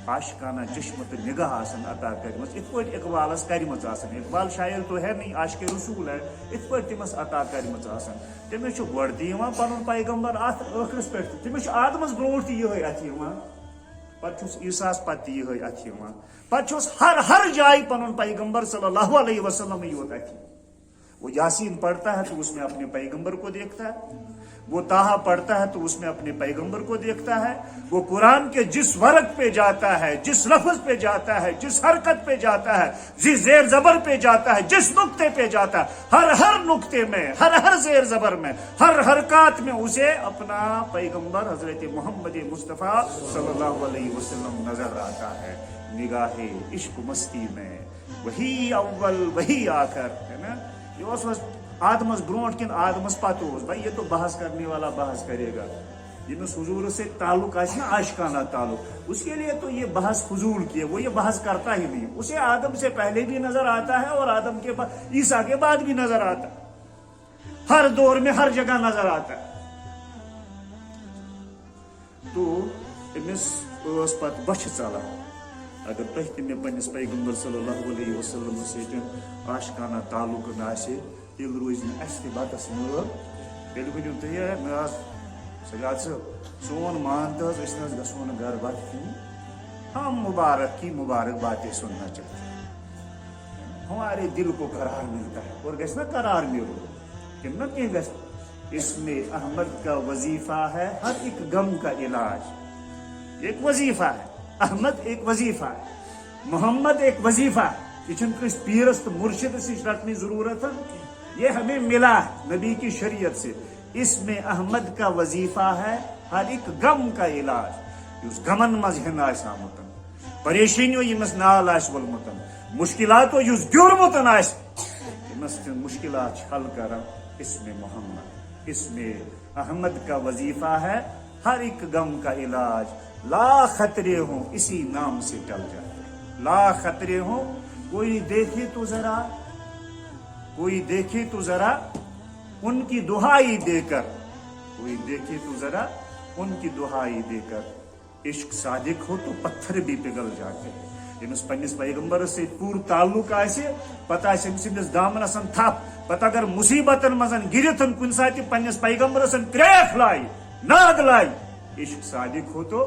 Speaker 1: عاشقانہ چشمہ تو نگاہ آسن عطا کرمت ات پہ اقبالس کرمت آسن اقبال شاعر تو ہے نہیں عاشق رسول ہے ات پہ تمس عطا کرمت آسن تمس گۄڈٕ تہِ یِوان پنُن پیغمبر اتھ ٲخرس پٮ۪ٹھ تہِ تمس آدمس برونٛٹھ تہِ یِہوے اتھ یِوان پتہٕ چھُس عیساس پتہٕ تہِ یِہوے اتھ یِوان پتہٕ چھُس ہر جایہِ پنُن پیغمبر صلی اللہ علیہ وسلم یوت اتھ وہ یاسین پڑھتا ہے تو اس میں اپنے پیغمبر کو دیکھتا ہے وہ طٰہٰ پڑھتا ہے تو اس میں اپنے پیغمبر کو دیکھتا ہے وہ قرآن کے جس ورق پہ جاتا ہے جس لفظ پہ جاتا ہے جس حرکت پہ جاتا ہے جس زیر زبر پہ جاتا ہے جس نقطے پہ جاتا ہے ہر نقطے میں ہر زیر زبر میں ہر حرکات میں اسے اپنا پیغمبر حضرت محمد مصطفیٰ صلی اللہ علیہ وسلم نظر آتا ہے نگاہ عشق مستی میں وہی اول وہی آخر ہے نا یہ آدمس برونٹ کن آدمس پتہ بھائی یہ تو بحث کرنے والا بحث کرے گا یمس حضور سے تعلق آئے نا عاشقانہ تعلق اس کے لیے تو یہ بحث فضول کی ہے وہ یہ بحث کرتا ہی نہیں اسے آدم سے پہلے بھی نظر آتا ہے اور آدم کے بعد عیسیٰ کے بعد بھی نظر آتا ہے ہر دور میں ہر جگہ نظر آتا ہے تو امس پتہ بچ ژلان اگر تہ تم پنس پیغمبر صلی اللہ علیہ وسلم ستن عاشقانہ تعلق آسے تیل روز اس تہ بتس مل تیل ورنو تھی مے سجاد صاحب سون مان تو گھو نا گھر بت کھین ہم مبارک کی مبارک باتیں سننا چاہتے ہیں ہمارے دل کو قرار ملتا ہے اور گھس نا قرار ملو کہ نہ کہ گھس اس میں احمد کا وظیفہ ہے ہر ایک غم کا علاج ایک وظیفہ ہے احمد ایک وظیفہ ہے محمد ایک وظیفہ ہے یہ کس پیرس تو مرشد سے رٹنے ضرورت ہے یہ ہمیں ملا ہے نبی کی شریعت سے اس میں احمد کا وظیفہ ہے ہر ایک غم کا علاج اس غمن مز ہن آمت پریشانیوں یمس نال ولمت مشکلاتوں اس گیورمتن یمس مشکلات حل کرن اس میں محمد اس میں احمد کا وظیفہ ہے ہر ایک غم کا علاج لا خطرے ہوں اسی نام سے ٹل جاتے لا خطرے ہوں کوئی دیکھے تو ذرا ان کی دہائی دے کر کوئی دیکھے تو ذرا ان کی دہائی دے کر عشق صادق ہو تو پتھر بھی پگھل جاتے یمس پنس پیغمبر سے پور تعلق آسے پتہ سندس دامنس تھپ پتہ اگر مصیبتن مزن گرتن کن سات پنس پیغمبر کریک لائی ناد لائی عشق صادق ہو تو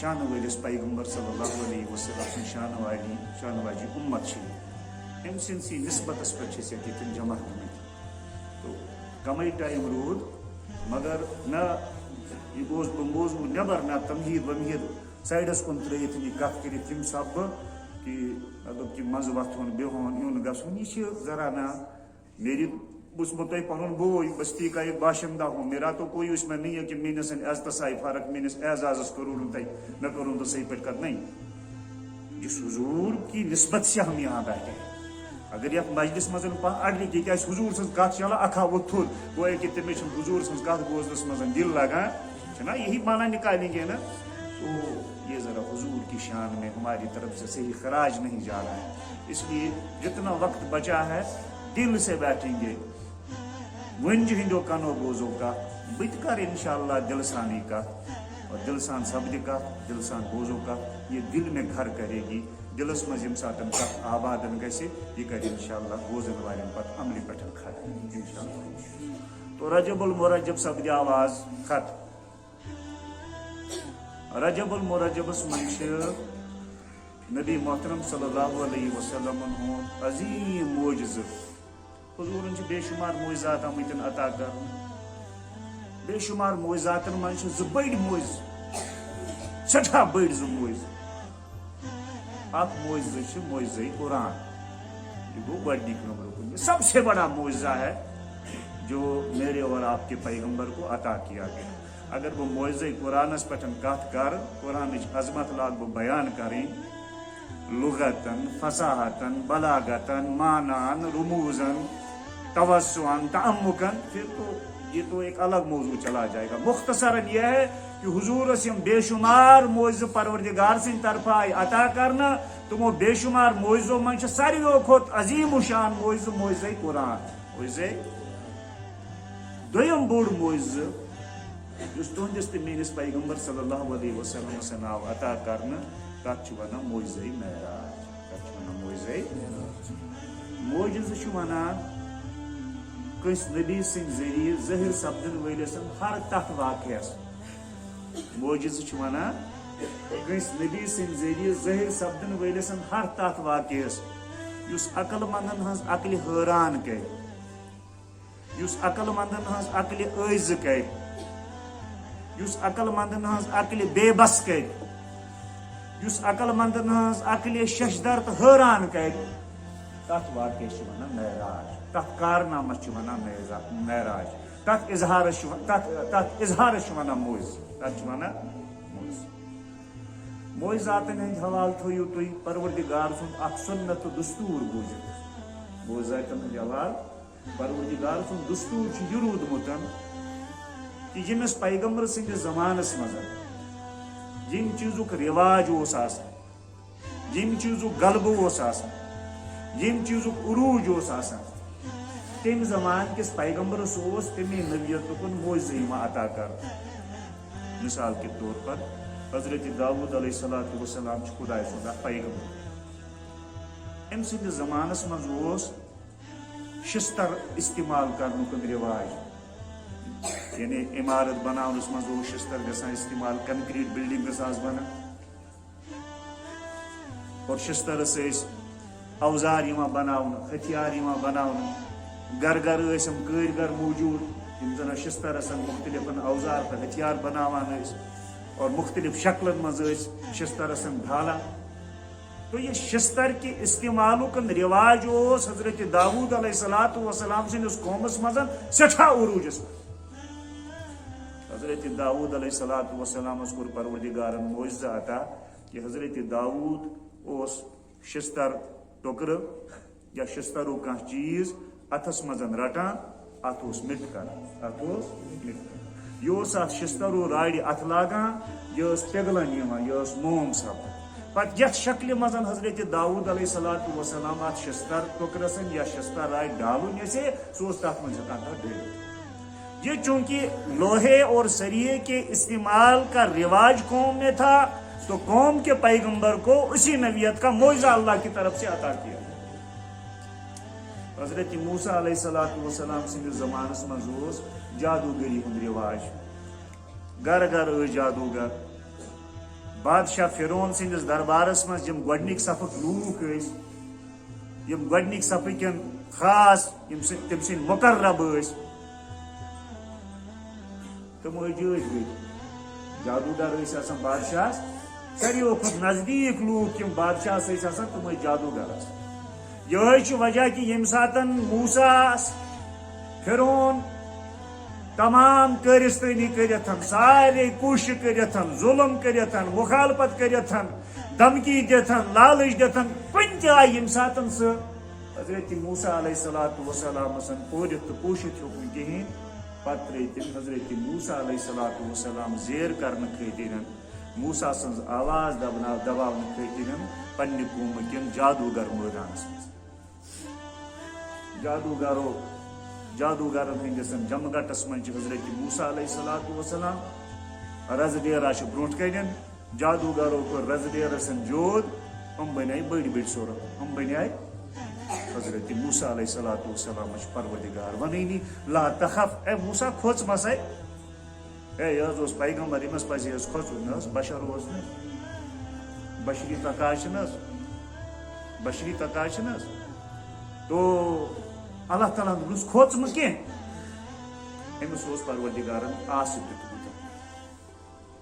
Speaker 1: شان ولس پیغمبر صلی اللہ علیہ وسلم سن شان واجی امت ام سن سی نسبت پہ تم جمع گمت تو کمی ٹائم رود مگر نہ یہ موضوع نبر نہ تمہید ومہید سائڈس کن ترت یہ کت کر تم سب کہ مطلب کہ مز وتھن بہن یون گھن یہ ذرا نا میری بس میں تھی پن بوئی بستی کا ایک باشندہ ہوں میرا تو کوئی اس میں نہیں ہے کہ میس عزتس آئی فرق میس اعزازس کرو تھی میں کروں تو صحیح پہ نہیں جس حضور کی نسبت سے ہم یہاں بیٹھے ہیں اگر یہ مجلس مز اڑی کی حضور سن کت چلان اکھا وتھل گویا کہ تمہیں حضور سن کت بوزنس مز دل لگان نا یہی مانا نکالیں گے نا تو یہ ذرا حضور کی شان میں ہماری طرف سے صحیح خراج نہیں جا رہا ہے اس لیے جتنا وقت بچا ہے دل سے بیٹھیں گے ونج ہندو کنو بوزو کا بت کر انشاءاللہ دل سانی کا اور دل سان سپد کا دل سان بوزو کا یہ دل میں گھر کرے گی دلس مز یم سات کت آبادن گھے یہ کر انشاءاللہ بوزن والن پتہ عملی پہ کھڑا انشاءاللہ تو رجب المرجب سپد آواز خط رجب المرجبس من نبی محترم صلی اللہ علیہ وسلم عظیم معجزہ حضور بے شمار معجزات آمت عطا کر بے شمار معجزات من بڑ معجز سٹھا بڑ معجز اخ معجزہ معجزہ قرآن یہ گو گۄڈنیُک نمبر سب سے بڑا معجزہ ہے جو میرے اور آپ کے پیغمبر کو عطا کیا گیا اگر وہ معجزہ قرآن پہ کت کر قرآن عظمت لاگ بہ بیان کریں لغتن فصاحتن بلاغتن معنان رموزن توسعن تعمقن پھر تو یہ تو ایک الگ موضوع چلا جائے گا مختصراً یہ ہے کہ حضور یم بے شمار معجزہ پروردگار سند طرف آئی عطا کرنا تمو بے شمار معجزوں من سارویو کھت عظیم شان معجزہ معجزہ قرآن معجزہ دویم بوڑ معجزہ اس تہندس تو میس پیغمبر صلی اللہ علیہ وسلم سے ناو عطا کرنا تک ونان معجزہ معراج تک ونان معجزہ معجزہ ونان کس نبی سند ذریعہ ظاہر سپدن ولس ہر تک واقعہ معجزہ ونان کس نبی سند ذریعہ ظاہر سپدن ولس ہر تک واقعہ اس عقل مندن ہز عقل حیران کر اس عقل مندن ہز عقل عاجز کر اس عقل مندن ہز عقل بے بس کر اس عقل مندن ہز عقل ششدر تو حیران کر تک واقعہ ونان معراج تک کارنامہ ونان معراج تک اظہار ونان معجزہ تک ونان معجزہ معجزاتن ہند حوالہ تھویو تھی پروردگار سند اخ سنت و دستور بوزت معجزاتن ہند حوالہ پروردگار سند دستور یہ رودمت کہ یمس پیغمبر سند زمانس مز یم چیزک رواج یم چیزک غلبہ یم چیزک عروج تم زمان کس پیغمبرس تمے نبیت کن معجزہ عطا کر مثال کے طور پر حضرت داؤد علیہ السلام خدا سند پیغمبر ام سند زمانس مز شستر استعمال کرنک رواج یعنی عمارت بناونس مز شستر گژھان استعمال کنکریٹ بلڈنگ گژھان بنان اور شسترس اوزار بناون ہتھیار بناون گر گر کارگر موجود یم زن شسترس مختلف اوزار تو ہتھیار بناوان اور مختلف شکلن مز شسترس ڈھالان تو یہ شستر کے استعمال رواج حضرت داؤد علیہ السلام سندس قومس مز سٹھا عروجس حضرت داؤد علیہ السلام کور پروردگارن معجزہ عطا کہ حضرت داؤد شستر ٹکر یا شسترو کھانا چیز اتھس مز رٹان ات مٹ کران یہ ات شسترو راڑ ات لاگان یہ پگلن یہ موم سپدان پتہ یت شکل مز حضرت داؤد علیہ السلام ات شستر ٹکرس یا شستر راڑ ڈالن یسے سہ تر مز ڈلت یہ چونکہ لوہے اور سریے کے استعمال کا رواج قوم میں تھا تو قوم کے پیغمبر کو اسی نبیت کا معجزہ اللہ کی طرف سے عطا کیا حضرت موسیٰ علیہ السلام سند زمانس مز جادوگری ہند رواج گر گر جادوگر بادشاہ فرعون سندس دربارس مز یم گۄڈنِکۍ صفک لوٗکھ ٲسۍ یم گۄڈنِکۍ صفٕکٮ۪ن خاص یم تٔمۍ سٕنٛدۍ مقرب ٲسۍ تِم ٲسۍ جٲدۍ گٔمٕتۍ جادوگر ٲسۍ آسان بادشاہس ساروِیو کھۄتہٕ نزدیٖک لوٗکھ یم بادشاہس ٲسۍ آسان تِم ٲسۍ جادوگر آسان یہے چھُ وجہ کہ ییٚمہِ ساتہٕ موساہس فرعون تمام کٲرِستٲنی کٔرِتھ سارے کوٗشش کٔرِتھ ظُلم کٔرِتھ مخالفت کٔرِتھ دھمکی دِتھ لالچ دِتھ کُنہِ تہِ آیہِ ییٚمہِ ساتہٕ سُہ حضرت موسیٰ علیہ الصلوۃ والسلام پوٗرِتھ تہٕ پوٗشِتھ ہیوٚک نہٕ کِہیٖنۍ پتہٕ ترٛٲے تٔمۍ حضرت موسیٰ علیہ الصلوۃ والسلام زیر کرنہٕ خٲطرٕ موسیٰ سٕنٛز آواز دباونہٕ خٲطرٕ پننہِ قومہٕ کٮ۪ن جادوگر مٲدانس منٛز جادوگرن ہندس جمگٹس من حضرت موسیٰ علیہ الصلوۃ والسلام رز ڈیرا برونٹ کن جادوگرو کور رز ڈیرس جود بنائی بڑی بڑی صورت بنائی حضرت موسیٰ علیہ الصلوۃ والسلام پروردگار ونی لا تخف اے موسیٰ کھوژ مسے اے یہ پیغمبر امس پزی کھوژن بشر بشری تقاش تو اللہ تعالیٰ نس کھوژم کی امس پروردگارن آس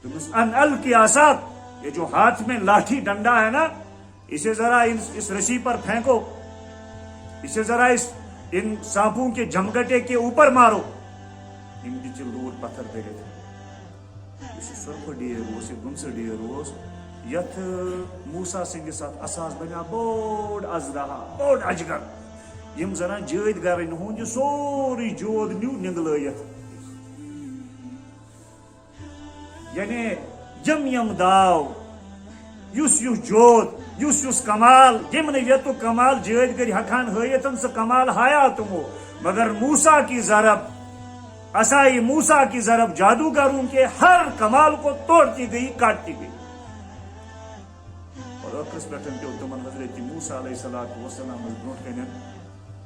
Speaker 1: دمس ان القی عصاک یہ جو ہاتھ میں لاٹھی ڈنڈا ہے نا اسے ذرا اس رسی پر پھینکو اسے ذرا ان سانپوں کے جمگٹے کے اوپر مارو ان کی لور پتھر پہ سرف ڈیر گمس ڈیر یت موسیٰ سندس اساس بنیا بوڑ ازدہا بوڑ اجگر یم زنان جٲدۍ گرن ہُنٛد یہِ سورُے جود نیو نگلٲیِتھ یعنی یم داو یُس جود یُس کمال یم نہٕ یتُک کمال جٲدۍ گرِ ہٮ۪کہن ہٲیِتھ سُہ کمال ہایا تمو مگر موسیٰ کی ضرب عصائے موسیٰ کی ضرب جادوگروں کے ہر کمال کو توڑتی گئی کاٹتی گئی اور ٲخرس پٮ۪ٹھ پیوٚو تمن حضرت موسیٰ علیہ الصلوۃ والسلام برونٛٹھ کنن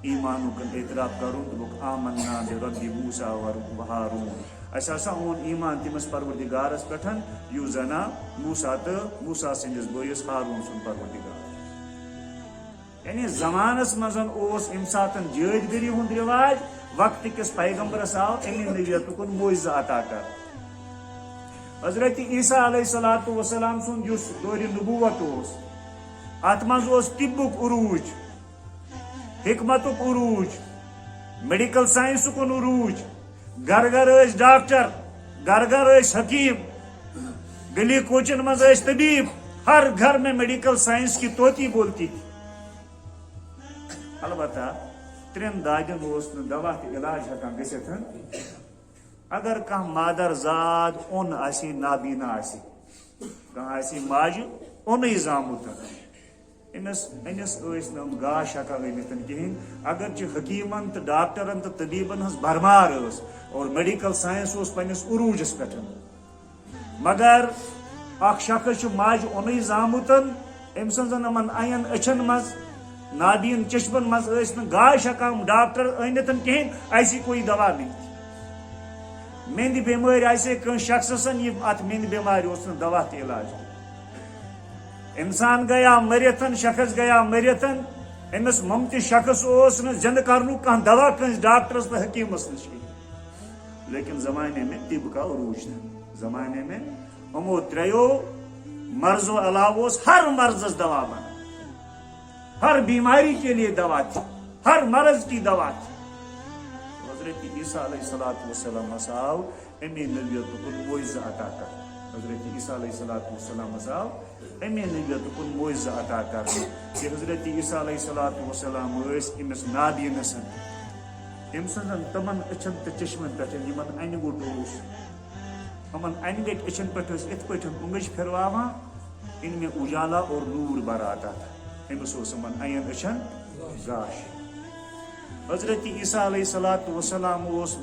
Speaker 1: ایمانُک اعتراف کرُن دوٚپُکھ آمنا بربِ موسیٰ و ہارون اسہِ ہسا اوٚن ایمان تٔمِس پروردگارس پٮ۪ٹھ یُس زنا موسیٰ تہٕ موسیٰ سٕنٛدِس بٲیِس ہارون سُنٛد پروردگار یعنی زمانس منٛز اوس امہِ ساتہٕ جٲدۍ گٔری ہُنٛد رِواج وقت کس پیغمبرس آو امہِ نبیتُک معجزہ عطا کر حضرت عیسیٰ علیہ الصلوۃ والسلام سُنٛد یُس دورِ نبوت اوس اتھ منٛز اوس طبُک عروج حکمتُک عروج میڈیکل سائنسُک عروج گھر گھر ٲسۍ ڈاکٹر گھر گھر ٲسۍ حکیم گلی کوچن منٛز ٲسۍ طبیب ہر گھر میں میڈیکل سائنس کی طوطی بولتی تھی البتہ ترین دادین اوس نہٕ دوا تہٕ علاج ہٮ۪کان گٔژھِتھ اگر کانٛہہ مادر زاد اوٚن آسہِ نابینا آسہِ کانٛہہ آسہِ ماجہِ اوٚنُے زامُت أمِس ٲسۍ نہٕ یِم گاش ہٮ۪کان أنِتھ کِہیٖنۍ اگرچہِ حکیٖمن تہٕ ڈاکٹرن تہٕ طبیٖبن ہٕنٛز بھرمار ٲس اور میڈیکل سائنس اوس پننِس عروٗجس پٮ۪ٹھ مگر اکھ شخص چھُ ماجہِ اوٚنُے زامُت أمۍ سٕنٛزن یِمن اَین أچھن منٛز نابیٖن چشمن منٛز ٲسۍ نہٕ گاش ہٮ۪کان ڈاکٹر أنِتھ کِہیٖنۍ ایسی کوئی دوا نہیں میٚنٛدِ بٮ۪مٲرۍ آسہِ کٲنٛسہِ شخصن یہِ اتھ میٚنٛدِ بٮ۪مارِ اوس نہٕ دوا تہِ علاج انسان گیا مٔرِتھ شخص گیا مٔرِتھ أمِس ممتہِ شخص اوس نہٕ زِنٛدٕ کرنُک کانٛہہ دوا کٲنٛسہِ ڈاکٹرس تہٕ حکیٖمس نِش لیکن زمانے میں طب کا عروج تھا زمانے میں یِمو ترٛیو مرضو علاوہ اوس ہر مرضس دوا بنان ہر بیماری کے لیے دوا تھی ہر مرض کی دوا تھی حضرت عیسیٰ علیہ الصلوۃ والسلام آو امی نبیت کن معجزہ عطا کر حضرت عیسیٰ علیہ الصلوۃ والسلام آو امی نبیت کن معجزہ عطا کر کہ حضرت عیسیٰ علیہ الصلوۃ والسلام ٲسۍ أمِس نابیٖنس أمۍ سٕنٛزن تِمن أچھن تہٕ چشمن پٮ۪ٹھ یِمن انہِ گوٚٹ اوس یِمن انہِ گٔٹۍ أچھن پٮ۪ٹھ ٲسۍ یِتھ پٲٹھۍ اونٛگٕج پھِرواوان ان میں اجالا اور نور بھر آتا تھا أمِس اوس یِمن اَین أچھن گاش حضرت عیسیٰ علیہ الصلوۃ والسلام اوس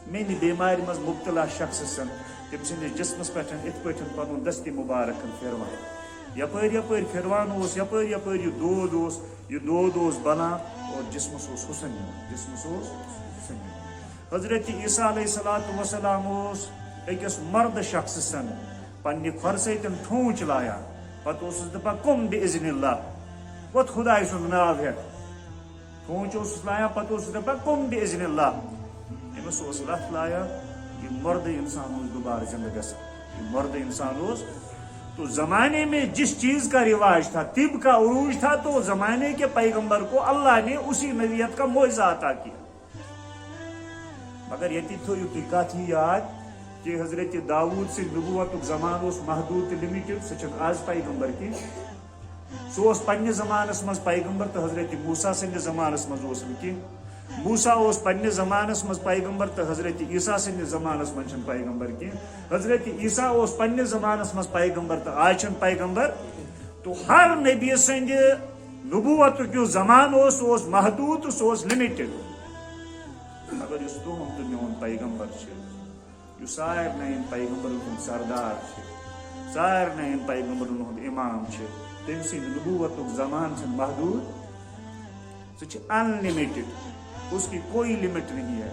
Speaker 1: میٛانہِ بٮ۪مارِ منٛز مُبتلا شخصن تٔمۍ سٕنٛدِس جسمس پٮ۪ٹھ یِتھ پٲٹھۍ پنُن دستہِ مُبارک پھِروان یپٲرۍ یپٲرۍ پھِروان اوس یپٲرۍ یپٲرۍ یہِ دود اوس بلان اور جسمس اوس حُسن یِوان حضرت عیسیٰ علیہ الصلوۃ والسلام اوس أکِس مرد شخصن پنہ کھر ستن ٹھونچ لایا پتہ اوسس دپان کم بِاذن اللہ ووت خدائے سُنٛد ناو ہیٚتھ ٹھونچ اوسس لایا پتہ اوسس دپان کم بِاذن اللہ أمس اوس لتھ لایا یہ مرد انسان اوس دوبارہ زندہ گژھان یہ مرد انسان اوس تو زمانے میں جس چیز کا رواج تھا طب کا عروج تھا تو زمانے کے پیغمبر کو اللہ نے اسی نبیت کا معجزہ عطا کیا مگر یہ تھویو تھی کت ہی یاد کہ حضرت داؤد سے نبوت زمان اس محدود لمیٹڈ سہ آز پیغمبر کی سہ پنہ زمانس مز پیغمبر تو حضرت موسیٰ سندس زمانس مز کی موسیٰ اس پنہ زمانس مز پیغمبر تو حضرت عیسیٰ سندس زمانس مز پیغمبر کی حضرت عیسیٰ اس پنہ زمانس مز پیغمبر تو آج پیغمبر تو ہر نبی سند نبوت جو زمان اس محدود تو سہ لمیٹڈ مگر اس تہد تو میون پیغمبر اس سارن پیغمبرن ہند سردار سارن پیغمبرن ہند امام تم سند نبوت زمان محدود سہ ان لمیٹڈ اس کی کوئی لمٹ نہیں ہے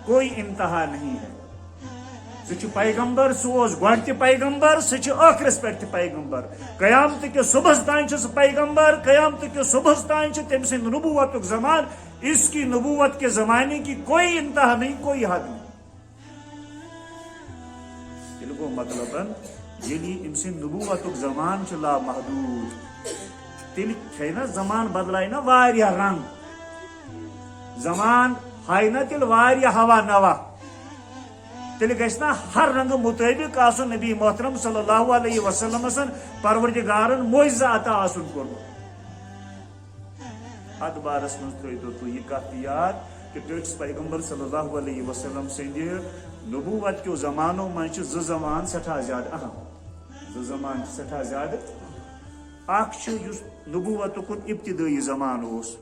Speaker 1: کوئی انتہا نہیں ہے سہ پیغمبر سہ گۄڈٕ تہِ پیغمبر سہ ٲخرس پٮ۪ٹھ تہِ پیغمبر قیامت کے صبحس تان سہ پیغمبر قیامت کے صبحس تان تم سند نبوت زمان اس کی نبوت کے زمانے کی کوئی انتہا نہیں کوئی حد نہیں تیل گو مطلب یلی ام سند نبوت زمان لا محدود تیل ہے نا زمان بدلائے نا واریاہ رنگ زمان ہائی نا تیل واریاہ ہوا نوا تیل گھس نا ہر رنگ مطابق آسن نبی محترم صلی اللہ علیہ وسلم پروردگارن معجزہ عطا آسن کورمت ات بارس من تھو یہ کت یاد کہ ٹھس پیغمبر صلی اللہ علیہ وسلم سند نبوت کیو زمانوں من ز زمان سٹھا زیادہ اہم زمان سٹھا زیادہ اخ نبوت کن ابتدائی زمان اس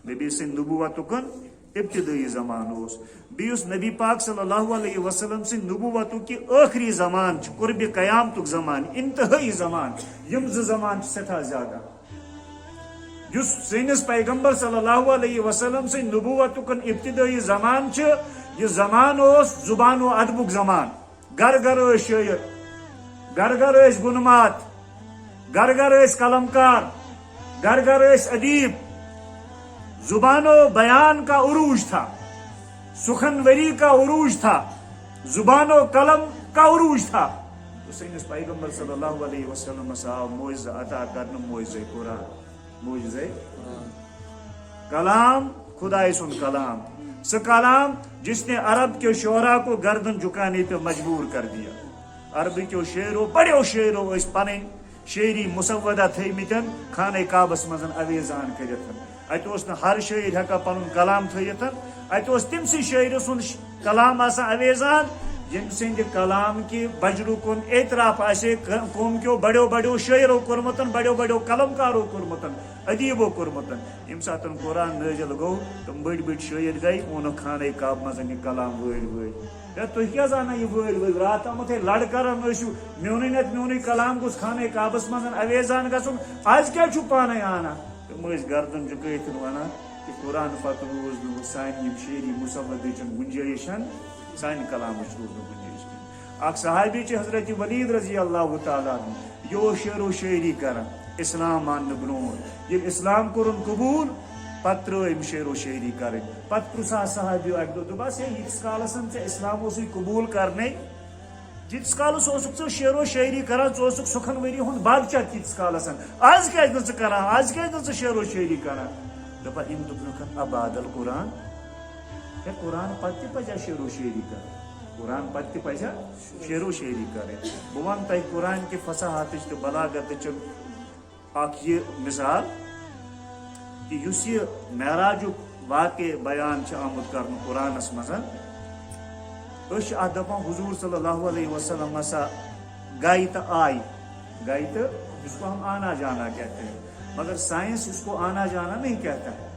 Speaker 1: نبی سند نبوت کن ابتدائی زمان اس بیس نبی پاک صلی اللہ علیہ وسلم سند نبوت کی آخری زمان قرب قیامت زمان انتہائی زمان یم زمان سٹھا زیادہ یس سینس پیغمبر صلی اللہ علیہ وسلم سے نبوت کن ابتدائی زمان یہ زمان اس زبان و ادبک زمان گر گر شاعر گر گر گنمات گر گر قلمکار گر گر ادیب زبان و بیان کا عروج تھا سخنوری کا عروج تھا زبان و قلم کا عروج تھا تو سینس پیغمبر صلی اللہ علیہ وسلم صاحب معجزہ عطا کرنا معجزہ قرآن معجزہ کلام خدائے سن کلام سہ کلام جس نے عرب کے شعراء کو گردن جھکانے پہ مجبور کر دیا عرب کے شعروں بڑے شعروں اس پن شعری مسودہ تھمتن خانہ کعبس مز اویزان کرت ات ہر شاعر ہکا پن کلام تھت ات تم سی شاعر سن کلام آسان اویزان یم سند کلام کی بجرو کن اعتراف آسے قوم کیو بڑو بڑو شاعرو کورمتن بڑو بڑو قلمکارو کورمتن ادیبو کورمتن یم سات قرآن نازل گو تم بڑ بڑ شاعر گئی اون خانہ کعب مزن یہ کلام وٲلۍ وٲلۍ تُہۍ کیٛاز انان یہ وٲلۍ وٲلۍ رات تامتھ لڑ کران ٲسِو میونٕے نتہٕ میونٕے کلام گوٚژھ خانہ کعبس منٛز اویزان گژھُن آز کیٛازِ چھُو پانے انان تِم ٲسۍ گردن جُکٲیِتھ ونان کہ قرآن پتہٕ روز نہٕ سانہِ یِم شعری مسودٕچ گُنجٲیش سانہِ کلامٕچ روز نہٕ گُنجٲیش کینٛہہ اکھ صحابی چھِ حضرت ولید رضی اللہ تعالیٰ عنہ یہ اوس شعر و شاعری کران اسلام ماننہٕ برونٛٹھ ییٚلہِ اسلام کوٚرُن قبوٗل پتہٕ ترٛٲے شعر و شاعری کرٕنۍ پتہٕ پرٛژھا صحابیو اکہِ دۄہ دوٚپہس ہے ییٖتِس کالس ژےٚ اسلام اوسُے قبوٗل کرنے تیٖتِس کالس اوسُکھ ژٕ شعر و شاعری کران ژٕ اوسُکھ سُکھنؤری ہُنٛد بادشاہ تیٖتِس کالس آز کیٛازِ نہٕ ژٕ کران آز کیٛازِ نہٕ ژٕ شعر و شاعری کران دپان أمۍ دوٚپنکھ اباد القرآن ہے قرآن پتہٕ تہِ پزیا شعر و شاعری کرٕنۍ قرآن پتہٕ تہِ پزیا شعر و شاعری کرٕنۍ بہٕ ونہٕ تۄہہِ قرآن کہِ فصاحتٕچ تہٕ بلاغتٕچ اکھ یہ مثال کہ یُس یہ معراجُک واقع بیان آمُت کرنہٕ قرآنس منٛز أسۍ چھِ اتھ دپان حضور صلی اللہ علیہ وسلم ہسا گئی تہٕ آئی گئی تو جس کو ہم آنا جانا کہتے ہیں مگر سائنس اس کو آنا جانا نہیں کہتا ہے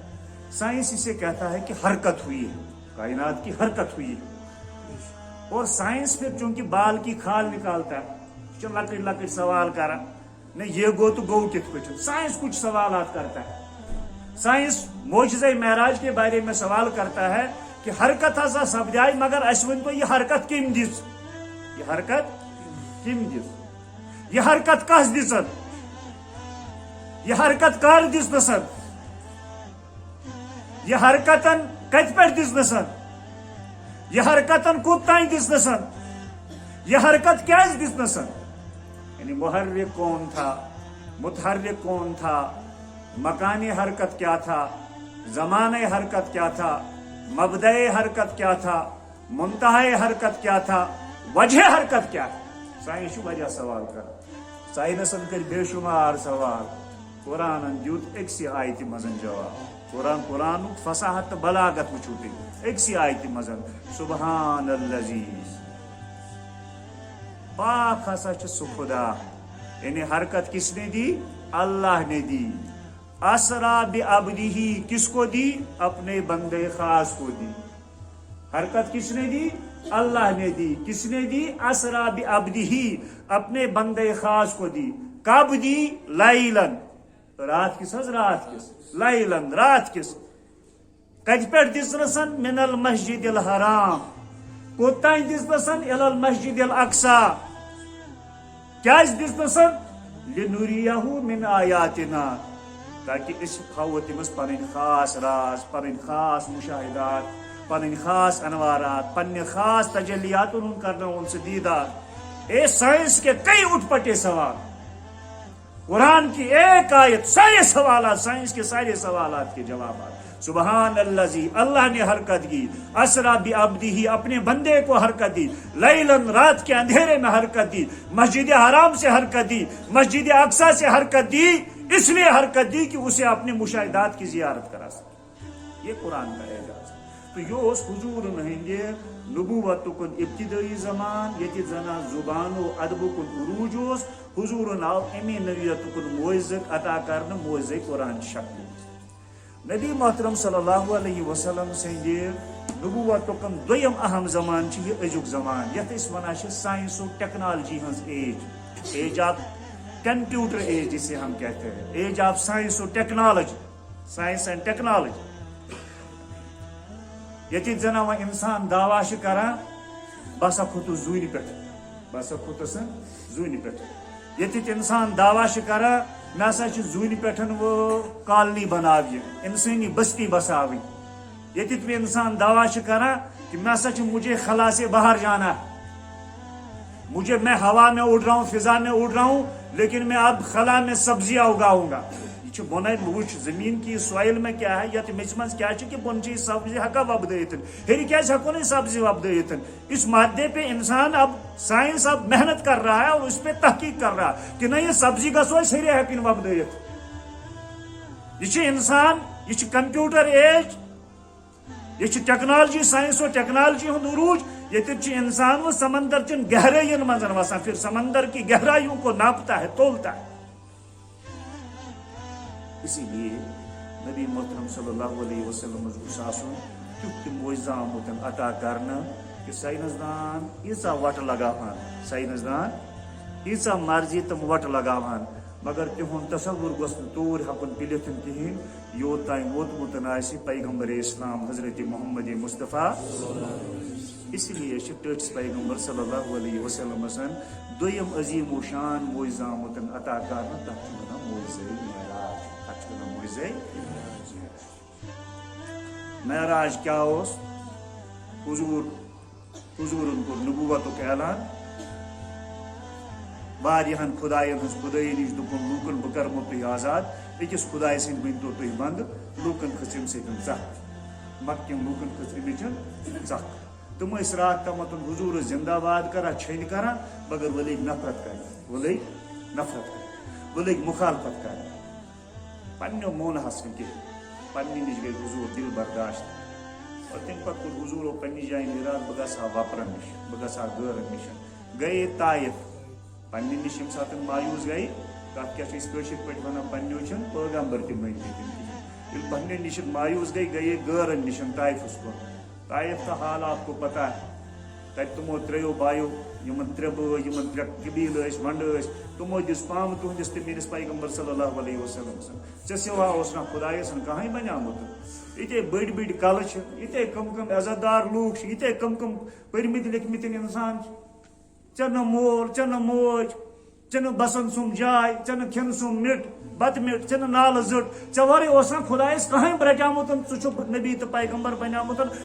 Speaker 1: سائنس اسے کہتا ہے کہ حرکت ہوئی ہے کائنات کی حرکت ہوئی ہے اور سائنس پھر چونکہ بال کی کھال نکالتا ہے لکٹ لکٹ سوال کرا نہیں یہ گو تو گو کت پہ سائنس کچھ سوالات کرتا ہے سائنس معجزہ معراج کے بارے میں سوال کرتا ہے کہ حرکت ہسا سپدائے مگر اس ون تو یہ حرکت کم دس یہ حرکت کم دس یہ حرکت کس دِژن یہ حرکت کر دِژنَسن یہ حرکتن کت پہ دِژنَسن یہ حرکتن کوت تین دِژنَسن یہ حرکت کیا دِژنَسن یعنی محرک کون تھا متحرک کون تھا مکانی حرکت کیا تھا زمانۂ حرکت کیا تھا مبدأ حرکت کیا تھا منتہائے حرکت کیا تھا وجہ حرکت کیا تھا سائنس وجہ سوال کر سائنسن کر بے شمار سوال قرآن دیت اکسی آیت مزن جواب قرآن فصاحت بلاغت وچھو تھی اکسی آیت مزن سبحان اللذیز پاک ہسا سہ خدا یعنی حرکت کس نے دی اللہ نے دی اسرا بعبدہ کس کو دی اپنے بندے خاص کو دی حرکت کس نے دی اللہ نے دی کس نے دی اسرا بعبدہ اپنے بندے خاص کو دی کب دی لیلن رات کس رات کس لیلن رات کس کت پہ دِژنَسن من المسجد الحرام کوتان دِژنَسن الی المسجد الاقصی کیا دِژنَسن لنوریہ من آیاتنا تاکہ اس ہاو تمس پن خاص راز پن خاص مشاہدات پن خاص انوارات پنہ خاص تجلیات کرنا ان سے دیدار اے سائنس کے کئی اٹھ پٹے سوال قرآن کی ایک آیت سارے سوالات سائنس کے سارے سوالات کے جوابات سبحان اللذی اللہ نے حرکت کی اسرا بعبدہ اپنے بندے کو حرکت دی لیلن رات کے اندھیرے میں حرکت دی مسجد حرام سے حرکت دی مسجد اقصی سے حرکت دی اس لیے حرکت دی کہ اسے اپنے مشاہدات کی زیارت کرا سکے یہ قرآن کا اعجاز تو یہ اس حضور ہند نبوت کن ابتدائی زمان یہ زنا زبان و ادب کن عروج اس حضور آو امی نویت کن موعظت عطا کرنا موعظہ قرآن شکل نبی محترم صلی اللہ علیہ وسلم سند نبوت کن دویم اہم زمان یہ ازیک زمان یت اس ونان سائنس و ٹیکنالوجی ہز ایج آف کمپیوٹر ایج جسے ہم کہتے ہیں ایج آف سائنس و ٹیکنالوجی سائنس اینڈ ٹیکنالوجی یت زن و انسان دعویٰ کران بسا کھوتس زون پہ بسا کھوتس زون پہ یت انسان دعویٰ کران میں ہسا زون پہ وہ کالنی بناوی انسانی بستی بساوی یت میں انسان دعویٰ کران کہ میں ہسا مجھے خلا سے باہر جانا مجھے میں ہوا میں اڑ رہا ہوں فضا میں اڑ رہا ہوں لیکن میں اب خلا میں سبزیاں اگاؤں گا یہ بن وچ زمین کی سوائل میں کیا ہے یت مچ من کیا کہ بن چیز سبزی ہکا وبدت ہر کیا ہکو نا سبزی وبدت اس مادے پہ انسان اب سائنس اب محنت کر رہا ہے اور اس پہ تحقیق کر رہا ہے کہ نہیں یہ سبزی گھو ہر ہکن وبدت یہ انسان یہ کمپیوٹر ایج یہ ٹیکنالوجی سائنس و ٹیکنالوجی ہند عروج یہ انسان وہ سمندر چن گہرائین مزن وسان پھر سمندر کی گہرائیوں کو ناپتا ہے تولتا ہے اسی لیے نبی محترم صلی اللہ علیہ وسلم تیت معجزہ آمت عطا کرنا کہ سائنسدان ایسا وٹ لگاوان سائنسدان ایسا مرضی تم وٹ لگاوان مگر تہن تصور گوس تور ہکن پلت کہین یوت تین ووتمت آسہ پیغمبر اسلام حضرت محمد مصطفیٰ اس لیے ٹھس پیغمبر صلی اللہ علیہ وسلم دویم عظیم و شان معجزہ آمت عطا کرنا تک معجزہ معراج کیا حضورن کو نبوت اعلان واریہن خدائن ہز خدائی نش دپن لوکن بہ کرمو تھی آزاد اکس خدائے سند بنتو تھی بند لوکن کھژم سن ژکھ مکین لوکن کھژ امچ ژکھ تم اس رات تمتن حضور زندہ باد کران چھن کران مگر وہ لگ نفرت کر وہ لگ مخالفت کر پنو مون حسن کی پنہ نش گئی حضور دل برداشت اور تم پتہ کور حضور پنہ جائیں نیراد بہ گھا وپرن نش بہ گھا گورن نش گئے طائف پنہ نش یم سات مایوس گئی تک کیا پہ ونان پنو چھ پیغمبر تہ من پنہ نش مایوس گئے گورن نش طائفس کن طائف کا حال آپ کو پتہ ہے تب تمو تریو بایو یمن ترے بھائی یمن ترے قبیل ونڈ تمو دس پام تہندس تو میرس پیغمبر صلی اللہ علیہ وسلم ژے سوا اس نا خدائے سن کہاں بنیامت یہ بڑ بڑ کل یہ کم کم عزت دار لوگ یہ کم کم پرمت لکھمت انسان ژے نہ مول ژے نہ موج ژےٚ بسن سم جاے ژےٚ کھین سم مٹ بت مٹ ژےٚ نال زٹ ژےٚ ورٲے اوسا خدایس کٕہٕنۍ رچامُت ژٕ چھُکھ نبی تو پیغمبر بنیومُت